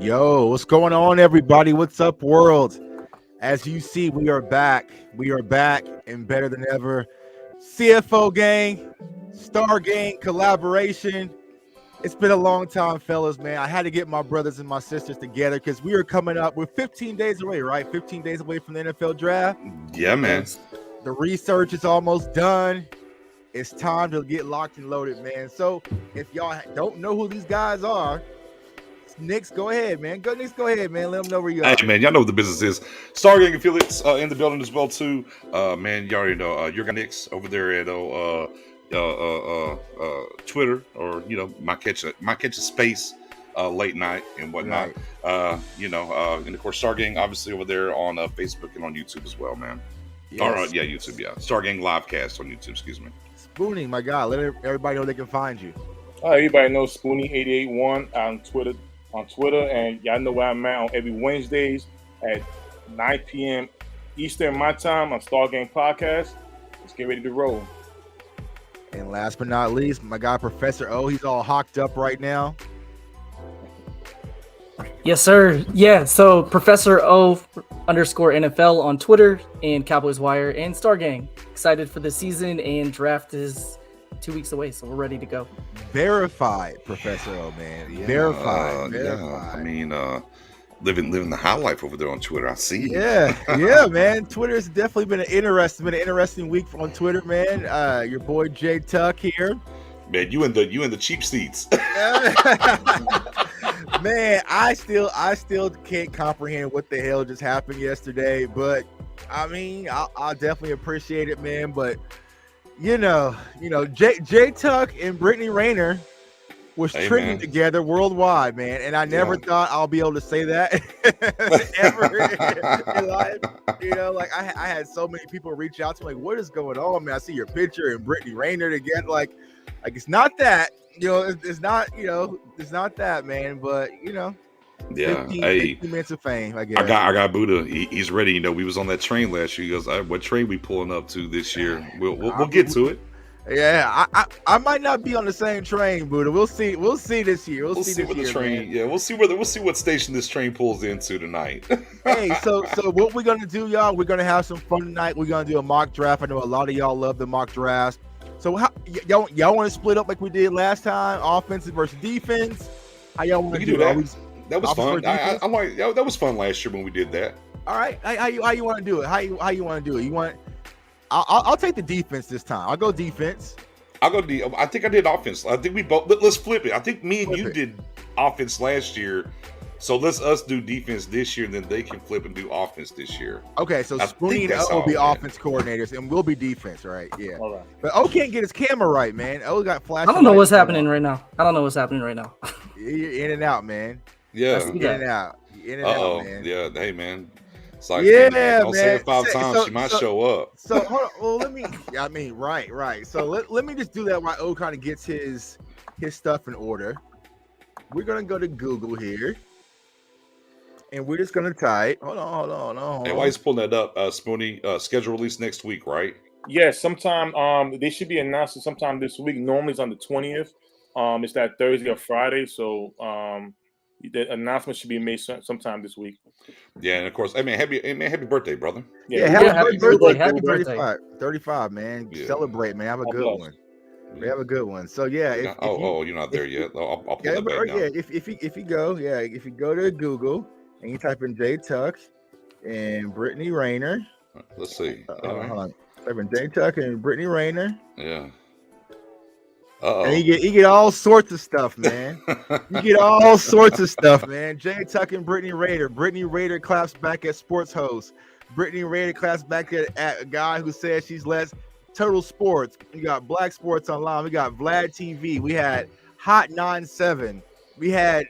Yo, what's going on, everybody? What's up, world? As you see, we are back. We are back and better than ever. CFO gang, Star gang collaboration. It's been a long time, fellas, man. I had to get my brothers and my sisters together because we are coming up. We're 15 days away, right? 15 days away from the NFL draft. Yeah, man. The research is almost done. It's time to get locked and loaded, man. So if y'all don't know who these guys are, Knicks, go ahead, man. Go ahead, man. Let them know where you are. Hey, man, y'all know what the business is. Stargang affiliates in the building as well, too. Man, you already know. Your guy Knicks over there at Twitter, or might catch a space late night and whatnot. Right. And of course, Stargang obviously over there on Facebook and on YouTube as well, man. Yes. All right, yeah, YouTube, yeah. Stargang livecast on YouTube. Excuse me. Spoonie, my God, let everybody know they can find you. Everybody knows Spoonie881 on Twitter, and y'all know where I'm at on every Wednesdays at 9 p.m. Eastern my time on Stargang Podcast. Let's get ready to roll. And last but not least, my guy Professor O, he's all hocked up right now. Yes, sir. Yeah, so Professor O _NFL on Twitter and Cowboys Wire and Stargang. Excited for the season, and draft is 2 weeks away, so we're ready to go. Verified, Professor O, man. Yeah, verified. Yeah, I mean, living the high life over there on Twitter. I see. Yeah, man. Twitter's definitely been an interesting week on Twitter, man. Your boy Jay Tuck here. Man, you in the cheap seats. Man, I still can't comprehend what the hell just happened yesterday, but I mean, I'll definitely appreciate it, man. But Jay Tuck and Brittany Rayner was trending together worldwide, man, and I never thought I'll be able to say that ever in life. Like I had so many people reach out to me, like, what is going on, man? I see your picture and Brittany Rayner together, like it's not that, it's not that, man, but 50 minutes of fame, I guess. I got Buddha. He's ready. We was on that train last year. He goes, what train we pulling up to this year? We'll get to it. Yeah, I might not be on the same train, Buddha. We'll see this year. We'll see what this the train. Man. Yeah, we'll see what station this train pulls into tonight. Hey, so what we're gonna do, y'all? We're gonna have some fun tonight. We're gonna do a mock draft. I know a lot of y'all love the mock drafts. So y'all want to split up like we did last time, offensive versus defense? How y'all want to do that? That was fun. I like that was fun last year when we did that. All right, how you want to do it? How you want to do it? You want? I'll take the defense this time. I'll go defense. I think I did offense. I think we both. Let's flip it. I think me and you did offense last year. So let's us do defense this year, and then they can flip and do offense this year. Okay, so Spoonie and O will be offense coordinators, and we'll be defense, right? Yeah. All right. But O can't get his camera right, man. O got flash. I don't know what's happening right now. You're in and out, man. Yeah. In and out, man. Yeah. Hey, man. It's like, don't say it 5 times. She might show up. So hold on. Well, right. So let me just do that while O kind of gets his stuff in order. We're gonna go to Google here. And we're just gonna type. Hold on. Hey, why is pulling that up? Spoonie, schedule release next week, right? Yeah, sometime they should be announcing sometime this week. Normally it's on the 20th. It's that Thursday or Friday, so the announcement should be made sometime this week. Yeah, and of course, happy birthday, brother. Yeah, happy birthday. Happy 35, man. Yeah. Celebrate, man. Have a good one. We have a good one. So yeah. You're not there yet. I'll pull that back now. Yeah, if you go to Google and you type in Jay Tuck and Brittany Rayner. Let's see. Hold on. Type in Jay Tuck and Brittany Rayner. Yeah. And you get all sorts of stuff, man. You get all sorts of stuff, man. Jay Tuck and Brittany Rayner. Brittany Rayner claps back at sports host. Brittany Rayner claps back at a guy who says she's less Total Sports. We got Black Sports Online. We got Vlad TV. We had Hot 97. We had,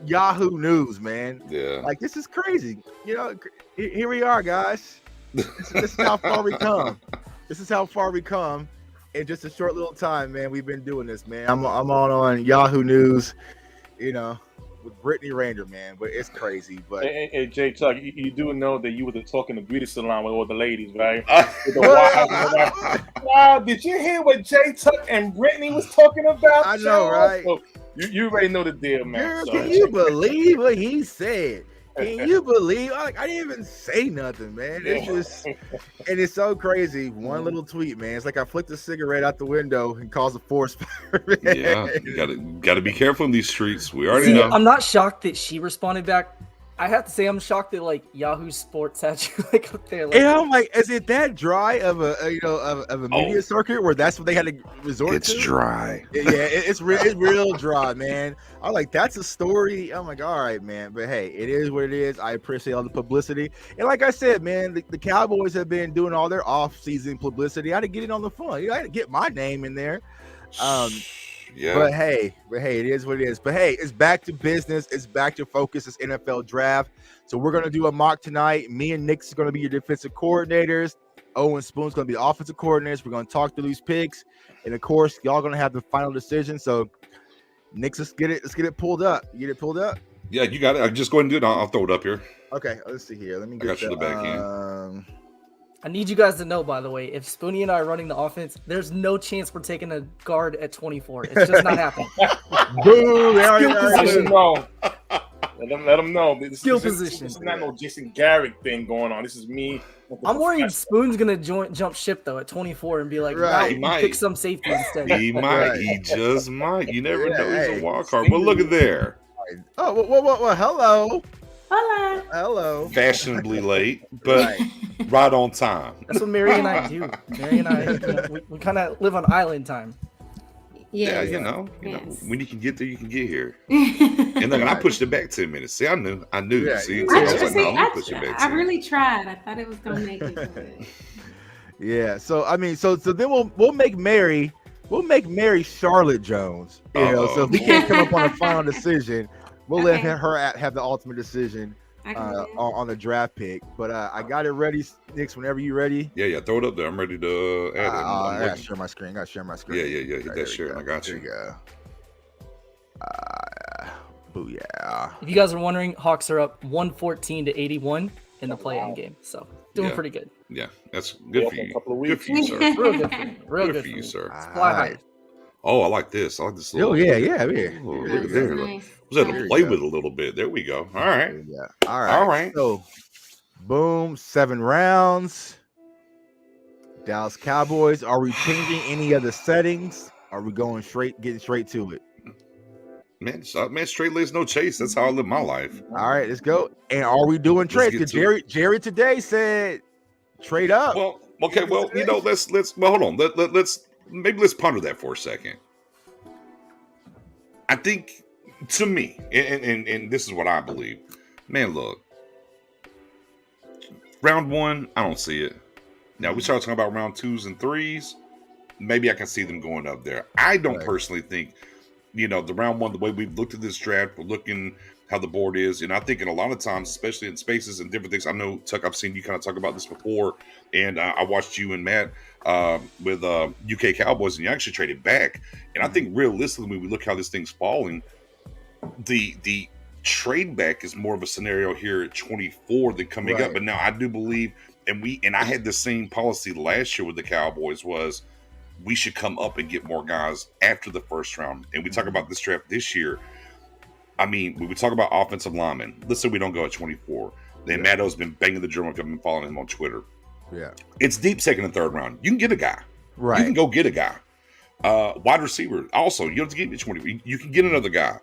Yahoo News, man. Yeah. Like, this is crazy. Here we are, guys. This is how far we come. This is how far we come in just a short little time, man. We've been doing this, man. I'm on Yahoo News, with Brittany Rayner, man. But it's crazy. But hey Jay Tuck, you do know that you were talking to beauty salon with all the ladies, right? Wow, did you hear what Jay Tuck and Brittany was talking about? I know, right? You already know the deal, man. Girl, So. can you believe what he said? Can you believe? I didn't even say nothing, man. It's just, and it's so crazy. One little tweet, man. It's like I flicked a cigarette out the window and caused a forest fire. Yeah, you gotta be careful in these streets. We already know. I'm not shocked that she responded back. I have to say, I'm shocked that like Yahoo Sports had you like up there. Like, And I'm like, is it that dry of a media circuit where that's what they had to resort to? It's dry. Yeah, it's real dry, man. I'm like, that's a story. I'm like, all right, man. But hey, it is what it is. I appreciate all the publicity. And like I said, man, the Cowboys have been doing all their off-season publicity. I had to get it on the phone. I had to get my name in there. Yeah. But hey, it is what it is. But hey, it's back to business. It's back to focus. It's NFL draft. So we're gonna do a mock tonight. Me and Nick's going to be your defensive coordinators. Owen Spoon's going to be the offensive coordinators. We're going to talk through these picks, and of course, y'all going to have the final decision. So, Nick's, let's get it pulled up. You get it pulled up? Yeah, you got it. I'll just go ahead and do it. I'll throw it up here. Okay, let's see here. Let me I got you the back end. I need you guys to know, by the way, if Spoonie and I are running the offense, there's no chance we're taking a guard at 24. It's just not happening. Boom! Let them know. Let them know. Skill position. This is not no Jason Garrett thing going on. This is me. I'm worried Spoon's gonna jump ship though at 24 and be like, Right. "Wow, pick some safety instead." He might. Right. He just might. You never Yeah, know. He's hey. a wild card. But look at there. Oh, well, hello. Hola. Hello. Fashionably late, but right on time. That's what Mary and I do. Mary and I, we kind of live on island time. Yeah, Yes. you know, Yes. when you can get there, you can get here. And look, I pushed it back 10 minutes. See, I knew. Yeah, See, yeah. I was like, no, I'm gonna push it back. I 10. really tried. I thought it was gonna make it. But... Yeah. So I mean, so then we'll make Mary Charlotte Jones. You know, so if we can't come up on a final decision, we'll let her have the ultimate decision on the draft pick. But I got it ready, Nix. Whenever you're ready. Yeah, throw it up there. I'm ready to add it. I gotta share my screen. Yeah, hit that share. I got you. There you go. Booyah. If you guys are wondering, Hawks are up 114-81 in the play-in game, so doing pretty good. Yeah, that's good for in a you. couple of Good weeks. for you, sir. Real good for me. Real Good good for you, sir. Fly high. Oh, I like this. I like this. Oh yeah. Oh, look at there. Nice. Was that There to you play go. with a little bit? There we go. All right. Yeah. All right. So, boom, 7 rounds. Dallas Cowboys. Are we changing any of the settings? Are we getting straight to it? Man, straight legs, no chase. That's how I live my life. All right, let's go. And are we doing trades? get Because to Jerry today said trade up. Well, okay. Well, you know, let's hold on. Let's ponder that for a second. I think, to me, and this is what I believe. Man, look, round 1, I don't see it. Now we start talking about round 2s and 3s. Maybe I can see them going up there. I don't personally think, you know, the round 1, the way we've looked at this draft, we're looking how the board is, and I think in a lot of times, especially in spaces and different things. I know, Tuck, I've seen you kind of talk about this before, and I watched you and Matt with UK Cowboys, and you actually traded back. And I think realistically, when we look how this thing's falling, the trade back is more of a scenario here at 24 than coming up. But now I do believe, and I had the same policy last year with the Cowboys, was we should come up and get more guys after the first round. And we talk about this draft this year. I mean, when we talk about offensive linemen, let's say we don't go at 24. Then Matto's been banging the drum. I've been following him on Twitter. Yeah. It's deep second and third round. You can get a guy. Right. You can go get a guy. Wide receiver. Also, you don't have to get me 20. You can get another guy.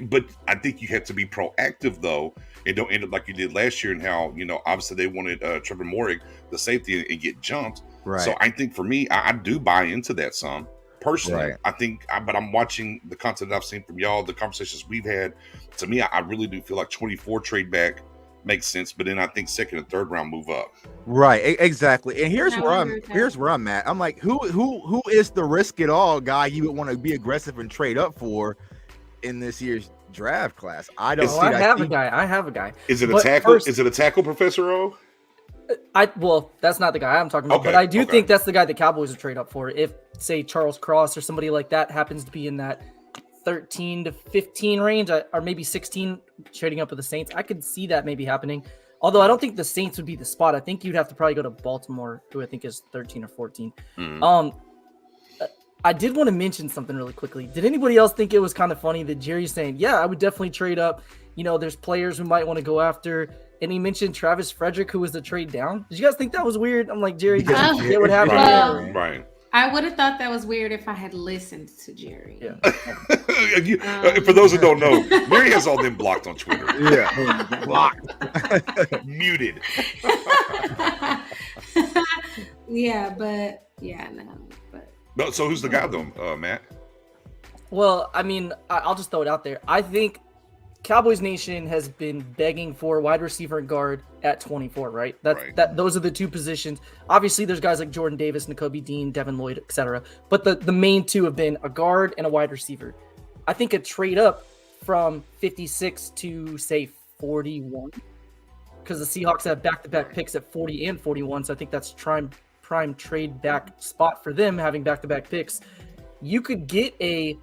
But I think you have to be proactive, though, and don't end up like you did last year, and how, you know, obviously they wanted Trevor Morig, the safety, and get jumped. Right. So I think for me, I do buy into that some. Personally, Right. I think, but I'm watching the content I've seen from y'all, the conversations we've had. To me, I really do feel like 24 trade back makes sense, but then I think second and third round move up. Right, exactly. And here's I where agree with that. here's where I'm at. I'm like, who is the risk it all guy you would want to be aggressive and trade up for in this year's draft class? I don't. I have a guy. Is it a But tackle? first- Is it a tackle, Professor O? Well, that's not the guy I'm talking about, Okay, but I do okay. think that's the guy the Cowboys would trade up for. If, say, Charles Cross or somebody like that happens to be in that 13 to 15 range, or maybe 16, trading up with the Saints, I could see that maybe happening. Although I don't think the Saints would be the spot. I think you'd have to probably go to Baltimore, who I think is 13 or 14. Mm-hmm. I did want to mention something really quickly. Did anybody else think it was kind of funny that Jerry's saying, yeah, I would definitely trade up. You know, there's players we might want to go after. And he mentioned Travis Frederick, who was the trade down. Did you guys think that was weird? I'm like, Jerry, did you get what happened? Right. Right. I would have thought that was weird if I had listened to Jerry. Yeah. For those who don't know, Mary has all them blocked on Twitter. Yeah, blocked, muted. Yeah, but no. No, so who's the guy though, Matt? Well, I mean, I'll just throw it out there. I think Cowboys Nation has been begging for wide receiver and guard at 24, right? Those are the two positions. Obviously, there's guys like Jordan Davis, Nakobe Dean, Devin Lloyd, etc. But the main two have been a guard and a wide receiver. I think a trade up from 56 to say 41, because the Seahawks have back-to-back picks at 40 and 41, so I think that's prime trade back spot for them having back-to-back picks. You could get a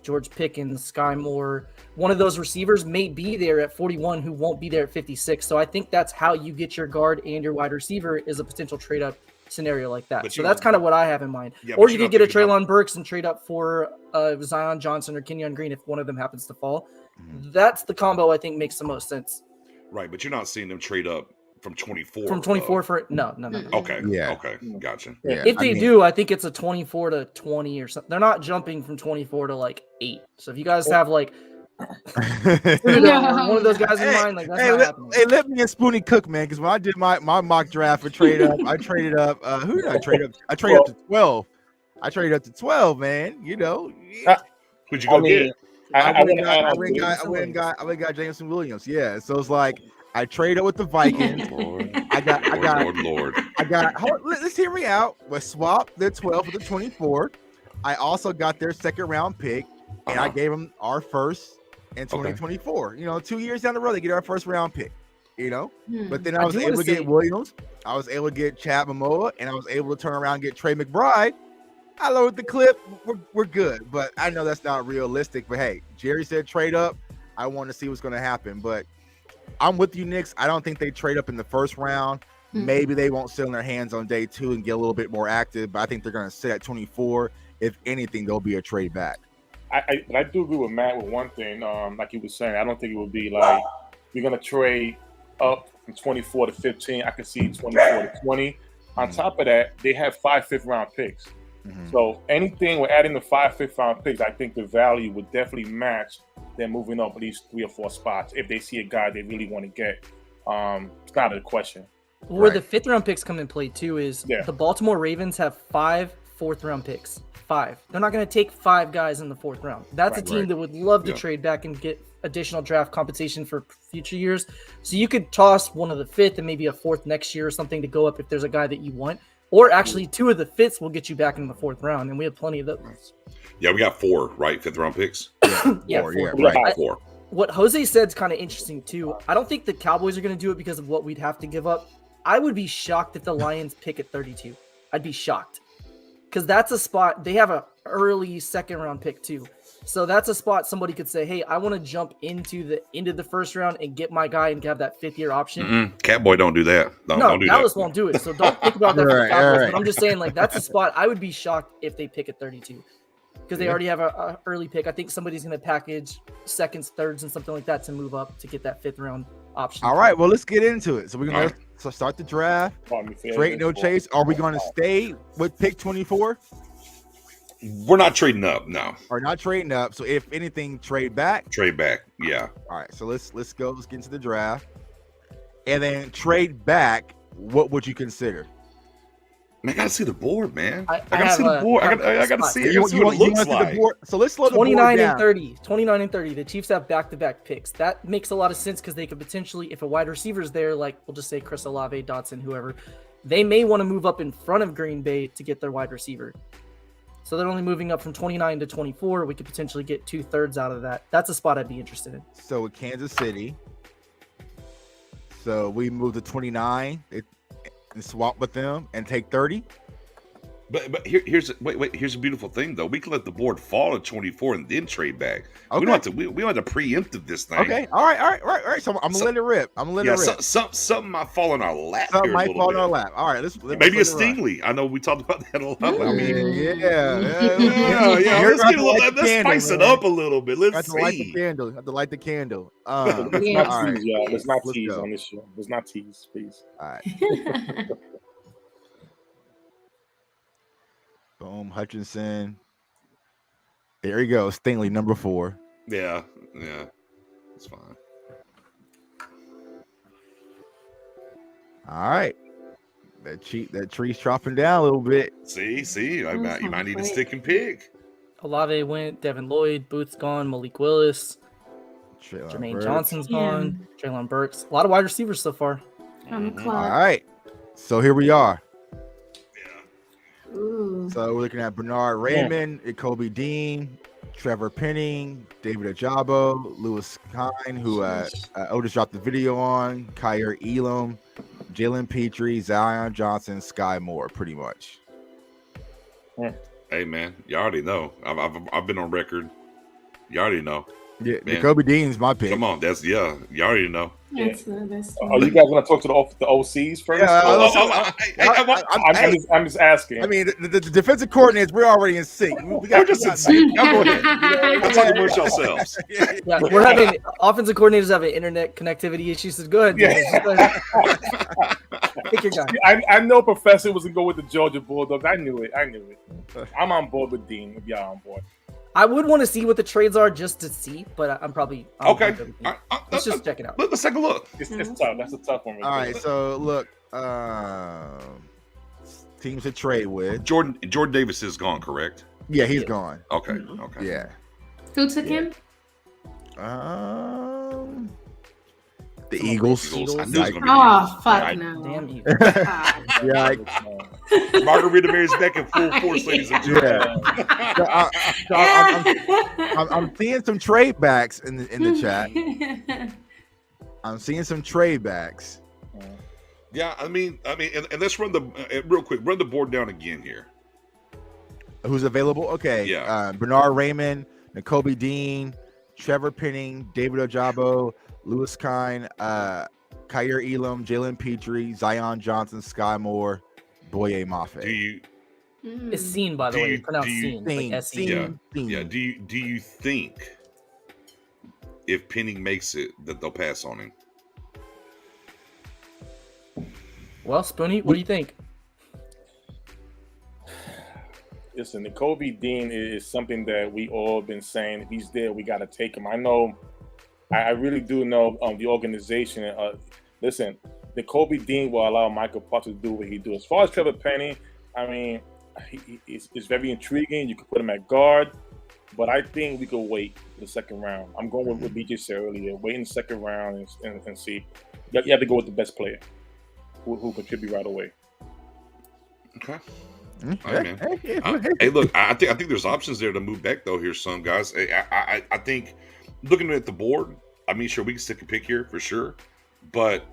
George Pickens, Sky Moore, one of those receivers may be there at 41 who won't be there at 56. So I think that's how you get your guard and your wide receiver is a potential trade up scenario like that. So that's kind of what I have in mind. Yeah, or you could get a Treylon Burks and trade up for Zion Johnson or Kenyon Green if one of them happens to fall. Mm-hmm. That's the combo I think makes the most sense. Right, but you're not seeing them trade up from 24. From 24 for no. Okay. Yeah. Okay. Gotcha. Yeah. If they do, I think it's a 24 to 20 or something. They're not jumping from 24 to like 8. So if you guys have like one of those guys in mind, like that's not happening. Hey, let me and Spoonie cook, man, because when I did my mock draft for trade up, I traded up. Who did I trade up? I traded up to 12. I traded up to 12, man. You know. Who'd you go get? I went and got Jameson Williams. Yeah. So it's like I trade up with the Vikings. Lord. Let's hear me out. We swapped their 12 for the 24. I also got their second round pick, and I gave them our first in 2024. Okay. You know, 2 years down the road, they get our first round pick. You know, but then I was able to get Williams. I was able to get Chad Momoa, and I was able to turn around and get Trey McBride. I loaded the clip. We're good, but I know that's not realistic. But hey, Jerry said trade up. I want to see what's going to happen, but I'm with you, Knicks. I don't think they trade up in the first round. Mm-hmm. Maybe they won't sit on their hands on day 2 and get a little bit more active, but I think they're going to sit at 24. If anything, there'll be a trade back. I do agree with Matt with one thing. Like he was saying, I don't think it would be like you're going to trade up from 24 to 15. I could see 24 to 20. On top of that, they have 5 fifth-round picks. Mm-hmm. So anything we're adding the 5 fifth-round picks, I think the value would definitely match them moving up at least 3 or 4 spots if they see a guy they really want to get. It's not a question. Where the 5th-round picks come in play too is the Baltimore Ravens have 5 4th-round picks. 5. They're not going to take 5 guys in the 4th round. That's a team that would love to trade back and get additional draft compensation for future years. So you could toss one of the 5th and maybe a 4th next year or something to go up if there's a guy that you want. Or actually 2 of the 5ths will get you back in the 4th round, and we have plenty of those. Yeah, we got 4, right? 5th-round picks? Yeah, 4. Yeah, right, 4. What Jose said is kind of interesting, too. I don't think the Cowboys are going to do it because of what we'd have to give up. I would be shocked if the Lions pick at 32. I'd be shocked. Because that's a spot, they have an early 2nd-round pick, too. So that's a spot somebody could say, hey, I want to jump into the end of the 1st round and get my guy and have that 5th-year option. Mm-hmm. Catboy don't do that. Don't do Dallas won't do it. So don't think about that for the Cowboys. But I'm just saying, like, that's a spot I would be shocked if they pick at 32. Because they already have an early pick. I think somebody's going to package 2nds, 3rds, and something like that to move up to get that 5th-round option. All right, well, let's get into it. So we're going to start the draft. Straight no chase. Are we going to stay with pick 24? We're not trading up, no. Or not trading up. So if anything, trade back. Trade back, yeah. All right, so let's go. Let's get into the draft. And then trade back. What would you consider? Man, I gotta see the board, man. I gotta see the board. I gotta see it. You want to see the board? So let's slow the board down. 29 and 30. 29 and 30. The Chiefs have back-to-back picks. That makes a lot of sense because they could potentially, if a wide receiver is there, like we'll just say Chris Olave, Dotson, whoever, they may want to move up in front of Green Bay to get their wide receiver. So they're only moving up from 29 to 24. We could potentially get 2/3 out of that. That's a spot I'd be interested in. So with Kansas City, so we move to 29 and swap with them and take 30. But here's a beautiful thing though. We can let the board fall at 24 and then trade back. Okay. We don't have to preempt this thing. Okay. All right. So I'm gonna let it rip. Something might fall in our lap. Something might fall in our lap. All right. Let's maybe a Stingley. I know we talked about that a lot. Yeah. Let's spice it up a little bit. Let's see. Light the candle. Let's not tease on this show. Let's not tease, please. All right. Boom, Hutchinson. There you go. Stingley, number 4. Yeah. It's fine. All right. That tree's chopping down a little bit. See. You might need to stick and pick. Olave went. Devin Lloyd. Booth's gone. Malik Willis. Jermaine Johnson's gone. Traylon Burks. A lot of wide receivers so far. On the clock. All right. So here we are. Ooh. So we're looking at Bernard Raymond, Kobe Dean, Trevor Penning, David Ajabo, Lewis Kine, who Otis dropped the video on, Kyer Elam, Jalen Petrie, Zion Johnson, Sky Moore, pretty much. Hey man, you already know. I've been on record. You already know. Yeah, Kobe Dean's my pick. Come on, you already know. That's the best. Are you guys going to talk to the OCs first? I'm just asking. I mean, the defensive coordinators, we're already in sync. We're just in sync. Go ahead. We're talking amongst ourselves. Yeah, we're having offensive coordinators having internet connectivity issues. So go ahead. Yeah. Pick your guy. I know Professor was going to go with the Georgia Bulldogs. I knew it. I'm on board with Dean. If y'all on board. I would want to see what the trades are just to see, but I'm okay. Let's just check it out. Let's take a look. It's tough. That's a tough one. All right. So look, teams to trade with. Jordan Davis is gone, correct? Yeah, he's gone. Okay. Yeah. Who took him? The Eagles. I knew it was gonna be fuck no. Damn you. Yeah. Margarita Mary's back in full force, ladies and gentlemen. I'm seeing some trade backs in the chat. I'm seeing some trade backs. Yeah, I mean, and let's run real quick. Run the board down again here. Who's available? Okay. Yeah. Bernard Raymond, Nakobe Dean, Trevor Penning, David Ajabo, Lewis Kine, Kyer Elam, Jalen Petrie, Zion Johnson, Sky Moore, Boye Moffitt. It's seen, by the way. Pronounced seen. Like S-E-N. Yeah. Do you think if Penning makes it that they'll pass on him? Well, Spoonie, what do you think? Listen, Nakobe Dean is something that we all been saying. If he's there, we got to take him. I know. I really do know the organization. Listen, Nakobe Dean will allow Michael Parks to do what he does. As far as Trevor Penning, I mean, it's very intriguing. You could put him at guard, but I think we could wait the second round. I'm going with what BJ said earlier. Wait in the second round and see. You have to go with the best player who contribute right away. Okay. All right, man. Hey, look, I think there's options there to move back though. Here, some guys. I think looking at the board, I mean, sure we can stick a pick here for sure, but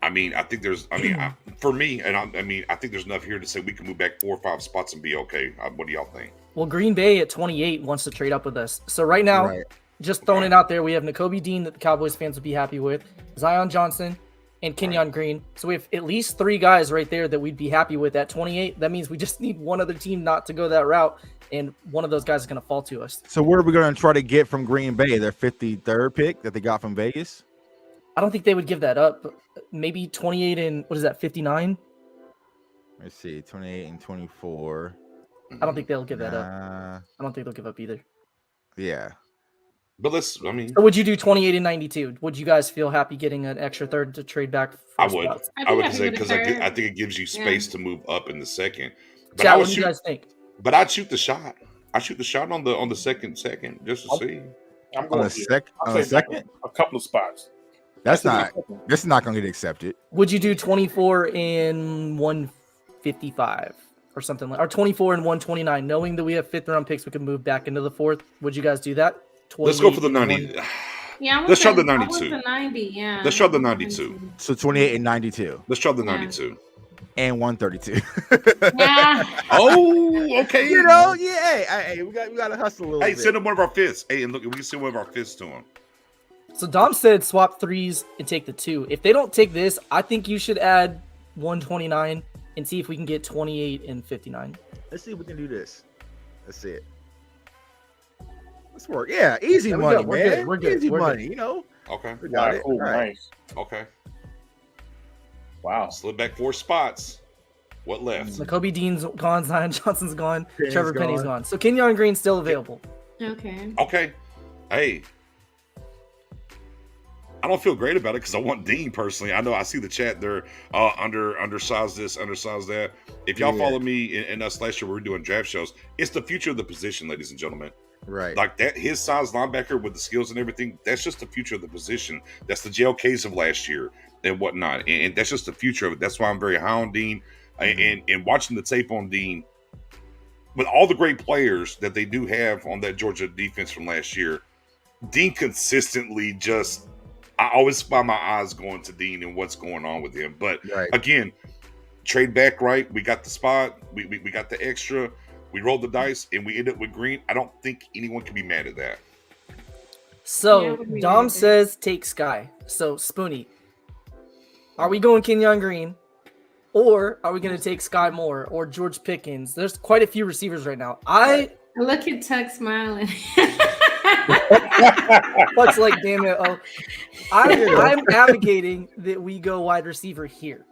I mean, I think there's. I mean, for me, and I think there's enough here to say we can move back 4 or 5 spots and be okay. What do y'all think? Well, Green Bay at 28 wants to trade up with us. So right now, just throwing it out there, we have Nakobe Dean that the Cowboys fans would be happy with, Zion Johnson, and Kenyon Green. So we have at least 3 guys right there that we'd be happy with at 28. That means we just need one other team not to go that route, and one of those guys is going to fall to us. So what are we going to try to get from Green Bay? Their 53rd pick that they got from Vegas? I don't think they would give that up. Maybe 28 and, 59? Let's see, 28 and 24. I don't think they'll give that up. I don't think they'll give up either. Yeah. But or would you do 28 and 92? Would you guys feel happy getting an extra third to trade back? I would. I would say because I think it gives you space to move up in the second. But Chad, what do you guys think? But I'd shoot the shot. I shoot the shot on the second just to see. I'm going on the second. A couple of spots. This is not going to get accepted. Would you do 24 and 155 or something like, or 24 and 129, knowing that we have 5th round picks, we can move back into the 4th? Would you guys do that? Let's go for the 90. Yeah, let's try the 92. The 90, yeah. Let's try the 92. So 28 and 92. Let's try the 92. and 132. Yeah. Oh, okay. You know, yeah. Hey, we got to hustle a little Hey, bit. send him one of our fists. Hey, and look, we can send one of our fists to him. So Dom said swap 3s and take the 2. If they don't take this, I think you should add 129 and see if we can get 28 and 59. Let's see if we can do this. Let's see it. Let's work. Yeah, easy There we money, go. We're man. good. We're good. Easy We're money, good. you know. Okay. We got it. Cool. All right. Nice. Okay. Wow. Slid back 4 spots. What left? Jacoby Dean's gone. Zion Johnson's gone. Penny's Trevor Penny's gone. So Kenyon Green's still available. Okay. Okay. Hey. I don't feel great about it because I want Dean personally. I know I see the chat there. Undersized this, undersized that. If y'all follow me and us last year, we were doing draft shows. It's the future of the position, ladies and gentlemen. Right. Like that, his size linebacker with the skills and everything. That's just the future of the position. That's the JLKs of last year and whatnot. And that's just the future of it. That's why I'm very high on Dean. And watching the tape on Dean, with all the great players that they do have on that Georgia defense from last year, Dean consistently just, I always find my eyes going to Dean and what's going on with him. But again, trade back right. We got the spot. We got the extra. We rolled the dice and we end up with Green. I don't think anyone can be mad at that. So Dom says take Sky. So Spoonie, are we going Kenyon Green? Or are we going to take Sky Moore or George Pickens? There's quite a few receivers right now. Look at Tuck smiling. Tuck's like, damn it. Oh, I'm advocating that we go wide receiver here.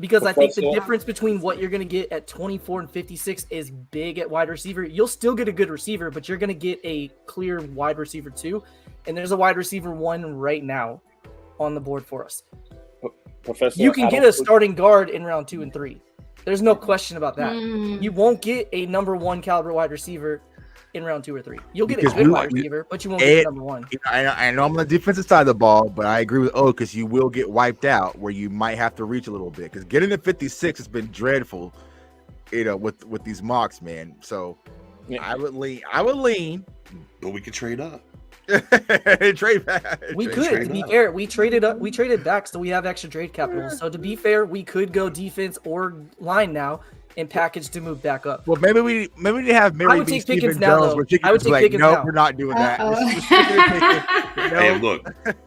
Because I think the difference between what you're going to get at 24 and 56 is big at wide receiver. You'll still get a good receiver, but you're going to get a clear wide receiver 2. And there's a wide receiver 1 right now on the board for us. Professor, you can get a starting guard in round 2 and 3. There's no question about that. You won't get a number 1 caliber wide receiver in round 2 or 3. You'll get a good wide receiver, but you won't get number 1. I know I'm on the defensive side of the ball, but I agree with because you will get wiped out where you might have to reach a little bit. Because getting to 56 has been dreadful, with these mocks, man. So I would lean, but we could trade up. Trade back. We could, to be fair, we traded back, so we have extra trade capital. So to be fair, we could go defense or line now and package to move back up. Well, maybe we have Mary I would take Pickens now, though. I would take Pickens now. We're not doing that.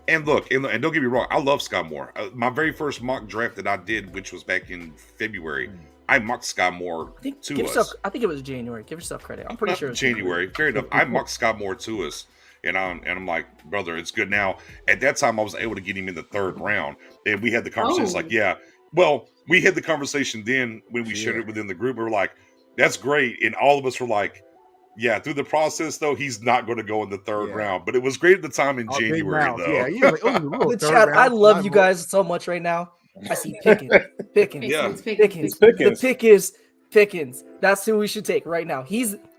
And look, and don't get me wrong, I love Scott Moore. My very first mock draft that I did, which was back in February, I mocked Scott Moore to us. I think it was January. Give yourself credit. I'm pretty sure it was January. Fair enough. I mocked Scott Moore to us. And I'm like, brother, it's good now. At that time, I was able to get him in the 3rd round. And we had the conversation we had the conversation then when we shared it within the group. We were like, that's great. And all of us were like, yeah, through the process, though, he's not going to go in the 3rd round. But it was great at the time in January, though. Yeah, you're like, the chat, I love you guys so much right now. I see Pickens. Pickens. The pick is Pickens. That's who we should take right now.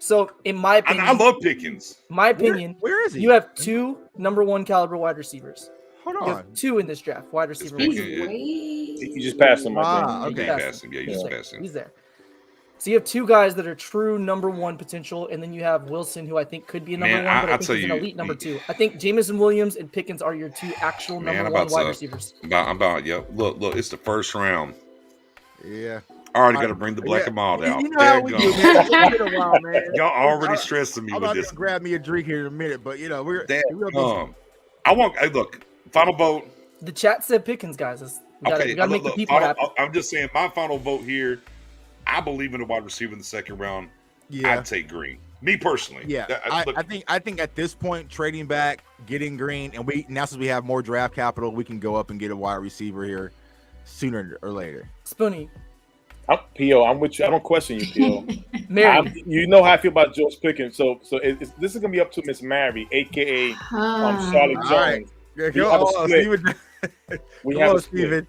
So in my opinion, I love Pickens. My opinion, where is he? You have 2 number 1 caliber wide receivers. Hold on. You have 2 in this draft, wide receiver. You just passed him. Okay. You passed him. Yeah, you just passed him. He's there. So you have 2 guys that are true number 1 potential, and then you have Wilson, who I think could be a number 1, but I think he's an elite number 2. I think Jameson Williams and Pickens are your 2 actual number 1 wide receivers. Look, it's the 1st round. Yeah. I already got to bring the black and mild out. You know how we do, man. It's been a while, man. Y'all already stressing me I'm with about this. to grab me a drink here in a minute, but we're look, final vote. The chat said Pickens, guys. We gotta make the people happy. I'm just saying, my final vote here. I believe in a wide receiver in the 2nd round. Yeah, I'd take Green. Me personally. Yeah, I think at this point, trading back, getting Green, and now since we have more draft capital, we can go up and get a wide receiver here sooner or later. Spoonie. P.O., I'm with you. I don't question you, P.O. Mary. You know how I feel about George Pickens. So this is going to be up to Miss Mary, a.k.a. Charlotte Jones. We have a Steven.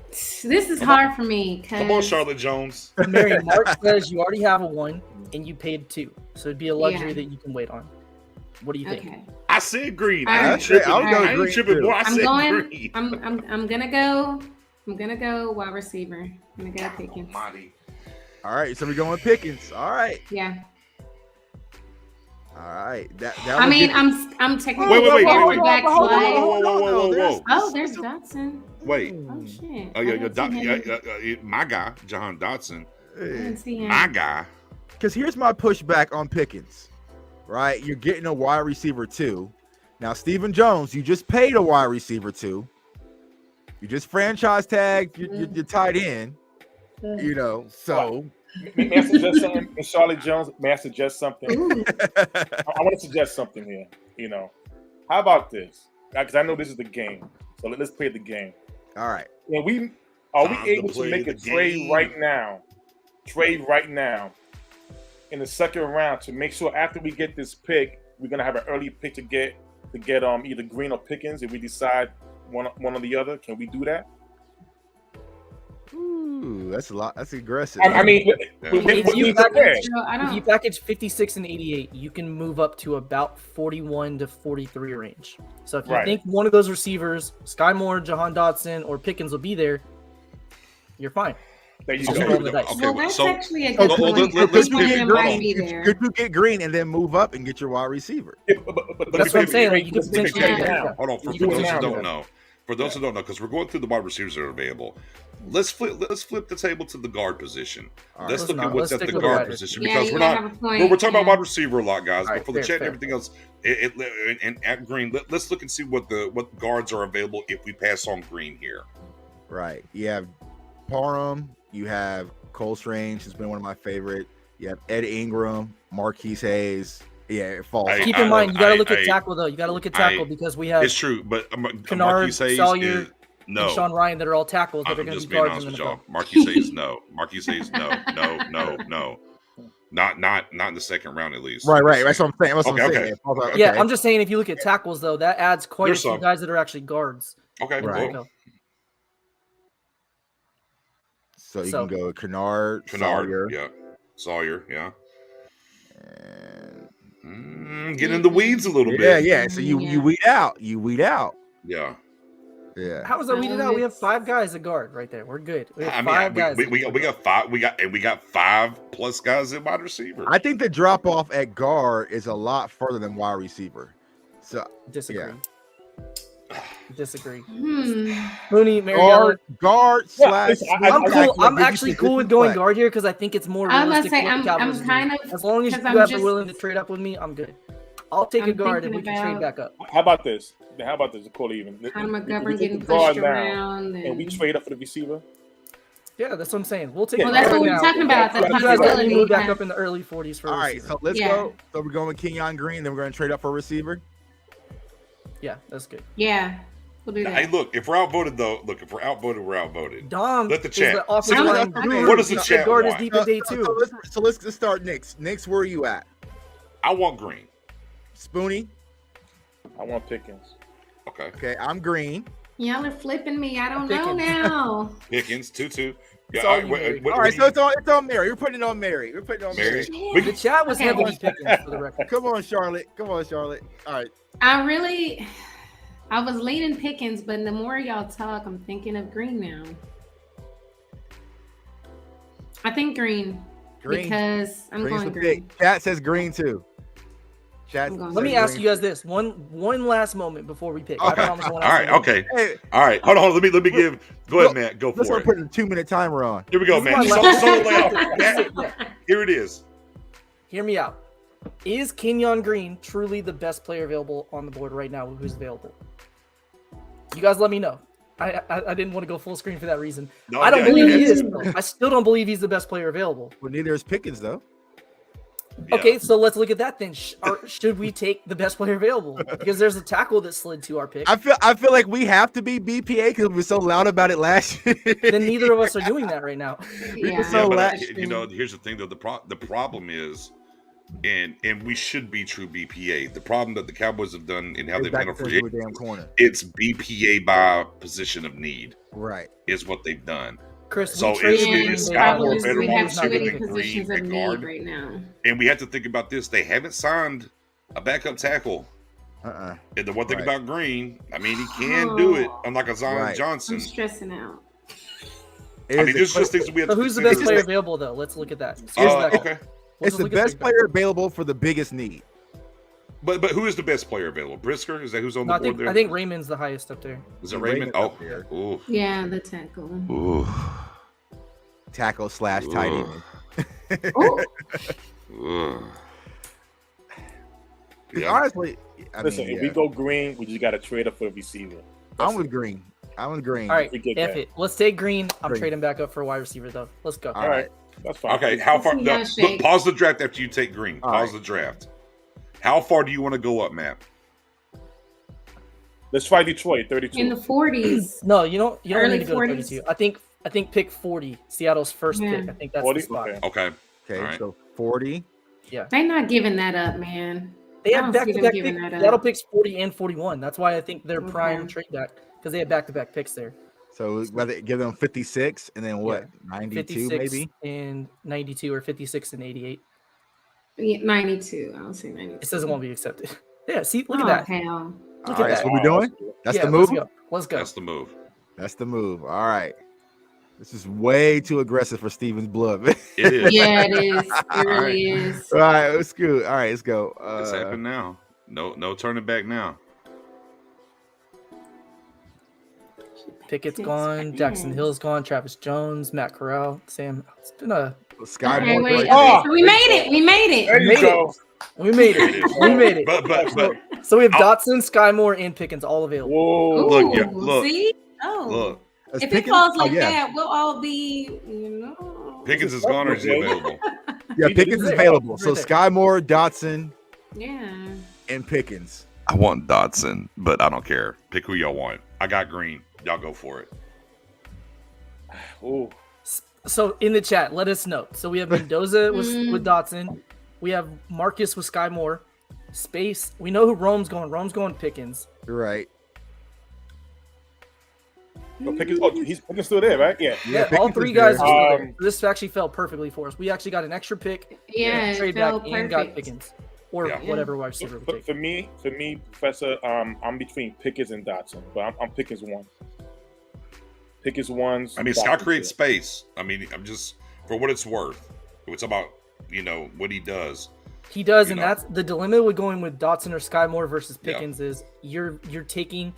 This is hard for me. Come on, Charlotte Jones. Mary, Mark says you already have a 1 and you paid 2. So it'd be a luxury that you can wait on. What do you think? Okay. I said Green. I ain't tripping. Boy, I said Green. I'm gonna go. I'm gonna go wide receiver. I'm gonna go Pickens. All right, so we're going Pickens. All right. Yeah. All right. I mean, I'm technically Wait. quarterback play. Whoa. Oh, there's Dotson. Wait. Oh shit. Oh, I yeah, didn't see him. my guy, Jahan Dotson. I didn't see him. My guy. Because here's my pushback on Pickens, right? You're getting a wide receiver 2. Now, Stephen Jones, you just paid a wide receiver 2. You just franchise tagged your tight end, so. May I suggest something? And Charlotte Jones, may I suggest something? I want to suggest something here. How about this? Because I know this is the game. So let's play the game. All right. And are we able to make a trade right now? Trade right now in the second round to make sure after we get this pick, we're gonna have an early pick to get either Green or Pickens if we decide one or the other. Can we do that? Ooh, that's a lot. That's aggressive. I mean, if you package 56 and 88, you can move up to about 41 to 43 range. So if you think one of those receivers, Sky Moore, Jahan Dotson, or Pickens will be there, you're fine. There you Okay, go. Well, that's actually a good point. Could you get Green and then move up and get your wide receiver? But That's what I'm saying. Like, you can potentially Yeah. get that. Hold on, for those who don't know, because we're going through the wide receivers that are available. Let's flip the table to the guard position. All Let's right. look at what's at Let's the stick guard with position Yeah, because you we're might not. have a point, We're talking about yeah. wide receiver a lot, guys. All But right, for the chat and fair. everything else, and at Green, let's look and see what guards are available if we pass on Green here. Right. You have Parham. You have Cole Strange, who's been one of my favorite. You have Ed Ingram, Marquise Hayes. Yeah, it falls. Hey, Keep in mind, you got to look at I- tackle, though. You got to look at tackle because we have It's true, but Kennard, Marquise Hayes Sawyer, is no. and Sean Ryan that are all tackles that are I'm going to just be being guards honest in with the y'all. NFL. Marquise Hayes, no. Marquise Hayes, no. Not in the second round at least. Right. That's what I'm saying. That's what I'm Okay, saying. okay. Yeah, I'm just saying if you look at tackles, though, that adds quite There's a few some. guys that are actually guards. Okay, Right. well, So you can go Kennard, Sawyer. yeah. Sawyer, yeah. And Get in the weeds a little bit. yeah. So you weed out. Yeah. Yeah. How is that weeded out? We have 5 guys at guard right there. We're good. We have 5 guys. We got 5. We got 5 plus guys at wide receiver. I think the drop off at guard is a lot further than wide receiver. So Disagree. Disagree. Hmm. Mooney, Mariella. guard slash. I'm actually cool with going guard here because I think it's more I was realistic. gonna say, for what the I'm Cowboys do. kind of- as long as you 'cause I'm guys are just- willing to trade up with me, I'm good. I'll take a I'm guard and we thinking can trade about- back up. How about this? Call even. Conor We McGovern take getting the guard pushed now, around. and we trade up for the receiver. Yeah, that's what I'm saying. We'll take. Well, a Well, that's guard what we're now. talking about. The You You guys let me possibility. move back up in the early 40s for a All right, receiver. so let's Yeah. go. So we're going with Kenyon Green, then we're going to trade up for a receiver. Yeah, that's good. Yeah, we'll do that. Hey, look, if we're outvoted, we're outvoted. Dom Let the is chat. the offensive See, line what- guru. what does the He chat said guard is want? deep in day 2. So let's just start Knicks. Knicks, where are you at? I want Green. Spoony. I want Pickens. Okay. Okay, I'm Green. Y'all are flipping me. I don't know Pickens. now. Pickens, 2-2. Yeah, It's all all right, you, what- Mary. what- All what right, do so you- it's on Mary. We're putting it on Mary. Mary. The chat was Okay. heavily Pickens for the record. Come on, Charlotte. All right. I was leaning Pickens, but the more y'all talk, I'm thinking of Green now. I think Green. Because I'm Green's going the Green. pick. Chat says Green too. Chat I'm going Let me Green. ask you guys this one last moment before we pick. Okay. I promise one All last right, moment. okay. Hey, All right, hold on. Let me give. Go ahead, Matt. Go let's for start it. putting a 2-minute timer on. Here we go, This man. is So, my so last- layout. This is Matt, it, yeah. here it is. Hear me out. Is Kenyon Green truly the best player available on the board right now? Who's available? You guys let me know. I didn't want to go full screen for that reason. No, I don't yeah, believe he yeah. is. Though. I still don't believe he's the best player available. Well, neither is Pickens though. Yeah. Okay, so let's look at that then. Should we take the best player available? Because there's a tackle that slid to our pick. I feel like we have to be BPA because we were so loud about it last year. Then neither of us are doing that right now. Yeah. So Yeah, but last- here's the thing though. The problem is, and we should be true BPA. The problem that the Cowboys have done and how they've Back handled to free a damn corner. it's BPA by position of need Right. is what they've done. Chris, So we traded it's- him it's to- Sky Moore Cowboys, better we wide have receiver too many than Green positions of at need guard? right now. And we have to think about this. They haven't signed a backup tackle. And the one thing Right. about Green, I mean, he can do it, unlike a Zion Right. Johnson. I'm stressing out. I mean, there's just things that we have So to who's the consider. best player available though? Let's look at that. Here's that. Okay. Let's It's the look at best that. player available for the biggest need. But who is the best player available? Brisker? Is that who's on No, the board there? I think Raymond's the highest up there. Is it Raymond? Raymond's Oh, up there. ooh. Yeah, the tackle. Ooh. Tackle / tight end. Oh, Ooh. Because Yeah. honestly, Listen, if we go green, we just got to trade up for a receiver. I'm with Green. All right, We get F that. it. Let's take Green. I'm Green. trading back up for a wide receiver though. Let's go. All right. That's fine. Okay, how far? Let's No, see how look, pause the draft after you take Green. All Pause right. the draft. How far do you want to go up, Matt? Let's try Detroit, 32. in the 40s. No, you don't Early need to go to 40s. 32. I think pick 40, Seattle's first Yeah. pick. I think that's 40? the spot. Okay. Okay. Okay, All right. so 40. They're not giving that up, man. They I have don't back see to them back giving picks. that up. Seattle picks 40 and 41. That's why I think they're Okay. prime trade back because they have back to back picks there. So whether give them 56 and then what? Yeah. 92 56 maybe? and 92 or 56 and 88. Yeah, 92. I'll say 92. It says it won't be accepted. Yeah, see, look Oh, at that. hell. Look All at right, that's that. what we're doing. That's Yeah, the move. Let's go. That's the move. That's the move. All right. This is way too aggressive for Steven's blood. It is. Yeah, it is. It really is. All right, let's go. All right, let's go. It's happened now. No turning back now. Pickett's Six gone. seconds. Jackson Hill's gone. Travis Jones, Matt Corral, Sam. It's been a Sky Okay, Moore wait. right Oh. So we made it. We made There it. you made go. we made There it it. is. We made it. But So we have Dotson, Sky Moore, and Pickens all available. Whoa. Look, yeah, Ooh, look. See? Oh. look, Let's If pick it falls oh, like yeah. that, we'll all be, you know. Pickens is gone or is he available? Yeah, He Pickens is there. available. Right So there. Sky Moore, Dotson, Yeah. and Pickens. I want Dotson, but I don't care. Pick who y'all want. I got Green. Y'all go for it. Ooh. So in the chat, let us know. So we have Mendoza Mm. with Dotson. We have Marcus with Sky Moore. Space. We know who Rome's going. Rome's going Pickens. You're right. Oh, Pickens still there, right? Yeah. Yeah, all Pickens three is guys. there. Are still there. This actually fell perfectly for us. We actually got an extra pick, Yeah, trade it back, felt and got perfect. Pickens or Yeah. whatever wide receiver we take. For me, Professor, I'm between Pickens and Dotson, but I'm Pickens one. Pickens ones. I mean, Scott creates space. I mean, I'm just for what it's worth. It's about what he does. He does, You and know. that's the dilemma with going with Dotson or Sky Moore versus Yeah. Pickens is you're taking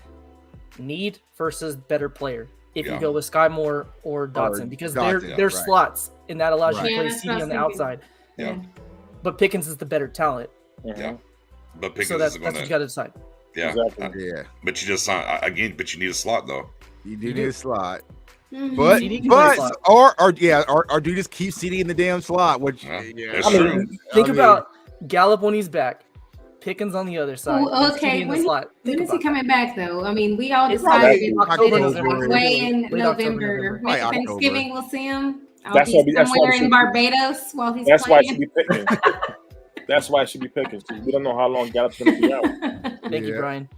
need versus better player if Yeah. you go with Sky Moore or Dotson because Dotson, they're right. slots and that allows Right. you to Yeah, play that's CD what I on the was thinking. outside. Yeah, But Pickens is the better talent, yeah. But Pickens so that's is what going you got to decide. Yeah, Exactly. Yeah. but you just sign again. But you need a slot though. You do You need do. a slot. Mhm. But CD can play but slot. or do you just keep CD in the damn slot? Which Yeah, yeah, that's I mean, true. Think I mean, about Gallup when he's back, Pickens on the other side, Ooh, and okay, CD in the when- slot. When Think is he about coming back though? I mean, we all It's decided probably that October, it's November. way in Late October, November. November. Maybe Probably Thanksgiving we'll see him. I'll That's be why we- that's why somewhere we in should- Barbados while he's That's why it playing. should be Pickens. That's why it should be Pickens. 'Cause we don't know how long Gallup's going to be out. that. Thank you, Yeah. Brian.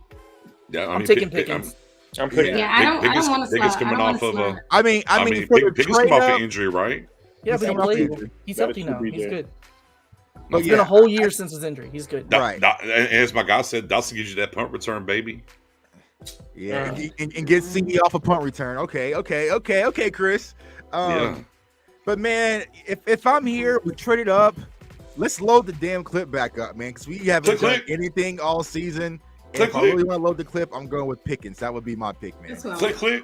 Yeah, I'm taking Pickens. I'm Pickens. Yeah, I don't Pickens want to Pickens slot. I coming don't want off to of a. slot. I mean, I mean, for the Pickens trade come off up, an injury, right? Yeah, He's but he coming off played. injury. He's That healthy should now. be He's there. good. But It's been yeah. a whole year since his injury. He's good. Right. And as my guy said, Dawson gives you that punt return, baby. Yeah, and get CD off a punt return. Okay, Chris. Yeah. But man, if I'm here, we traded up. Let's load the damn clip back up, man, because we haven't done Click. anything all season. And Click, if I really want to load the clip, I'm going with Pickens. That would be my pick, man. That's what I Click, want. click.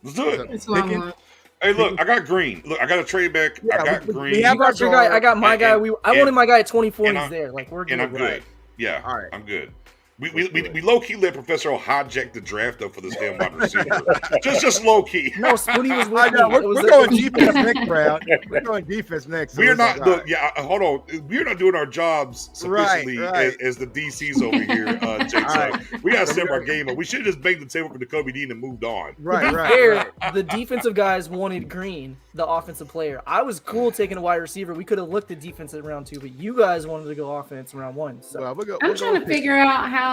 Let's do it. That's what I Pickens. want. Hey, look, I got Green. Look, I got a trade back. Yeah, I got we Green. have You got your guy. I got my And- guy. I and- wanted my guy at 24, and and he's there. Like we're good. and I'm good. Right. Yeah, All right. I'm good. We Let's do it. low key let Professor O hijack the draft up for this damn wide receiver. just low key. No, Spoonie was with I know. me. It was We're a- going defense next round. We're going defense next. so We are it's not. like, all Look, right. yeah. Hold on. We're not doing our jobs sufficiently Right. As the DCs over here, Jake. All right. We gotta step our game up. We should have just banged the table for the Kobe Dean and moved on. Right, To be right. fair, right. the defensive guys wanted Green, the offensive player. I was cool taking a wide receiver. We could have looked at defense at round 2, but you guys wanted to go offense in round 1. So Well, I'm trying to figure out how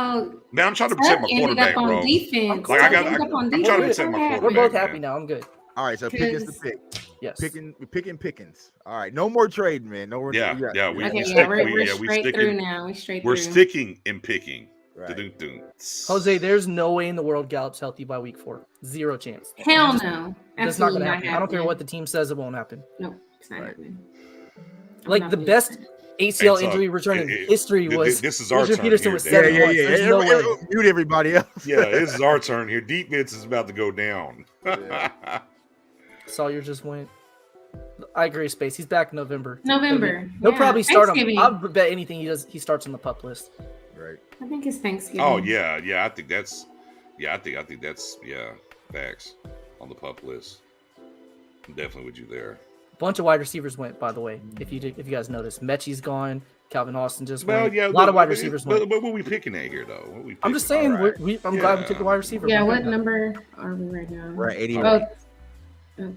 Man, I'm trying to protect my Tuck ended quarterback, up on bro. defense. Like, Tuck ended up on I'm defense. trying to protect my Okay. we're quarterback. both happy man. now. I'm good. All right, so Pickens the pick. Yes. Picking Pickens. All right, no more trading, man. No more. Yeah, yeah. yeah, we- Okay, stick- yeah, we're we straight sticking- through now. We're straight We're through. sticking and picking. Right. Dun-dun-dun. Jose, there's no way in the world Gallup's healthy by week 4. Zero chance. Hell Just- no. That's not Absolutely gonna not happen. I don't care happening. what the team says, it won't happen. No, it's not Right. happening. Like I'm the not best ACL Hey, injury Tuck, return in history was. this is our Adrian turn Peterson here, was dude. 7 months. There's no way. Mute everybody else. Yeah, this is our turn here. Defense is about to go down. Sawyer just went. I agree, Space. He's back in November. November. He'll Yeah. probably start him. Thanksgiving. I'll bet anything he does. He starts on the pup list. Right. I think it's Thanksgiving. Oh yeah. I think that's. I think that's facts on the pup list. I'm definitely with you there. A bunch of wide receivers went, by the way. If you guys noticed, Mechie's gone. Calvin Austin just Well, went. yeah, A lot of wide receivers went. But what are we picking at here, though? I'm just saying. All right. I'm glad we took the wide receiver. Yeah, We're what good now. number are we right now? We're at 80. Oh, okay.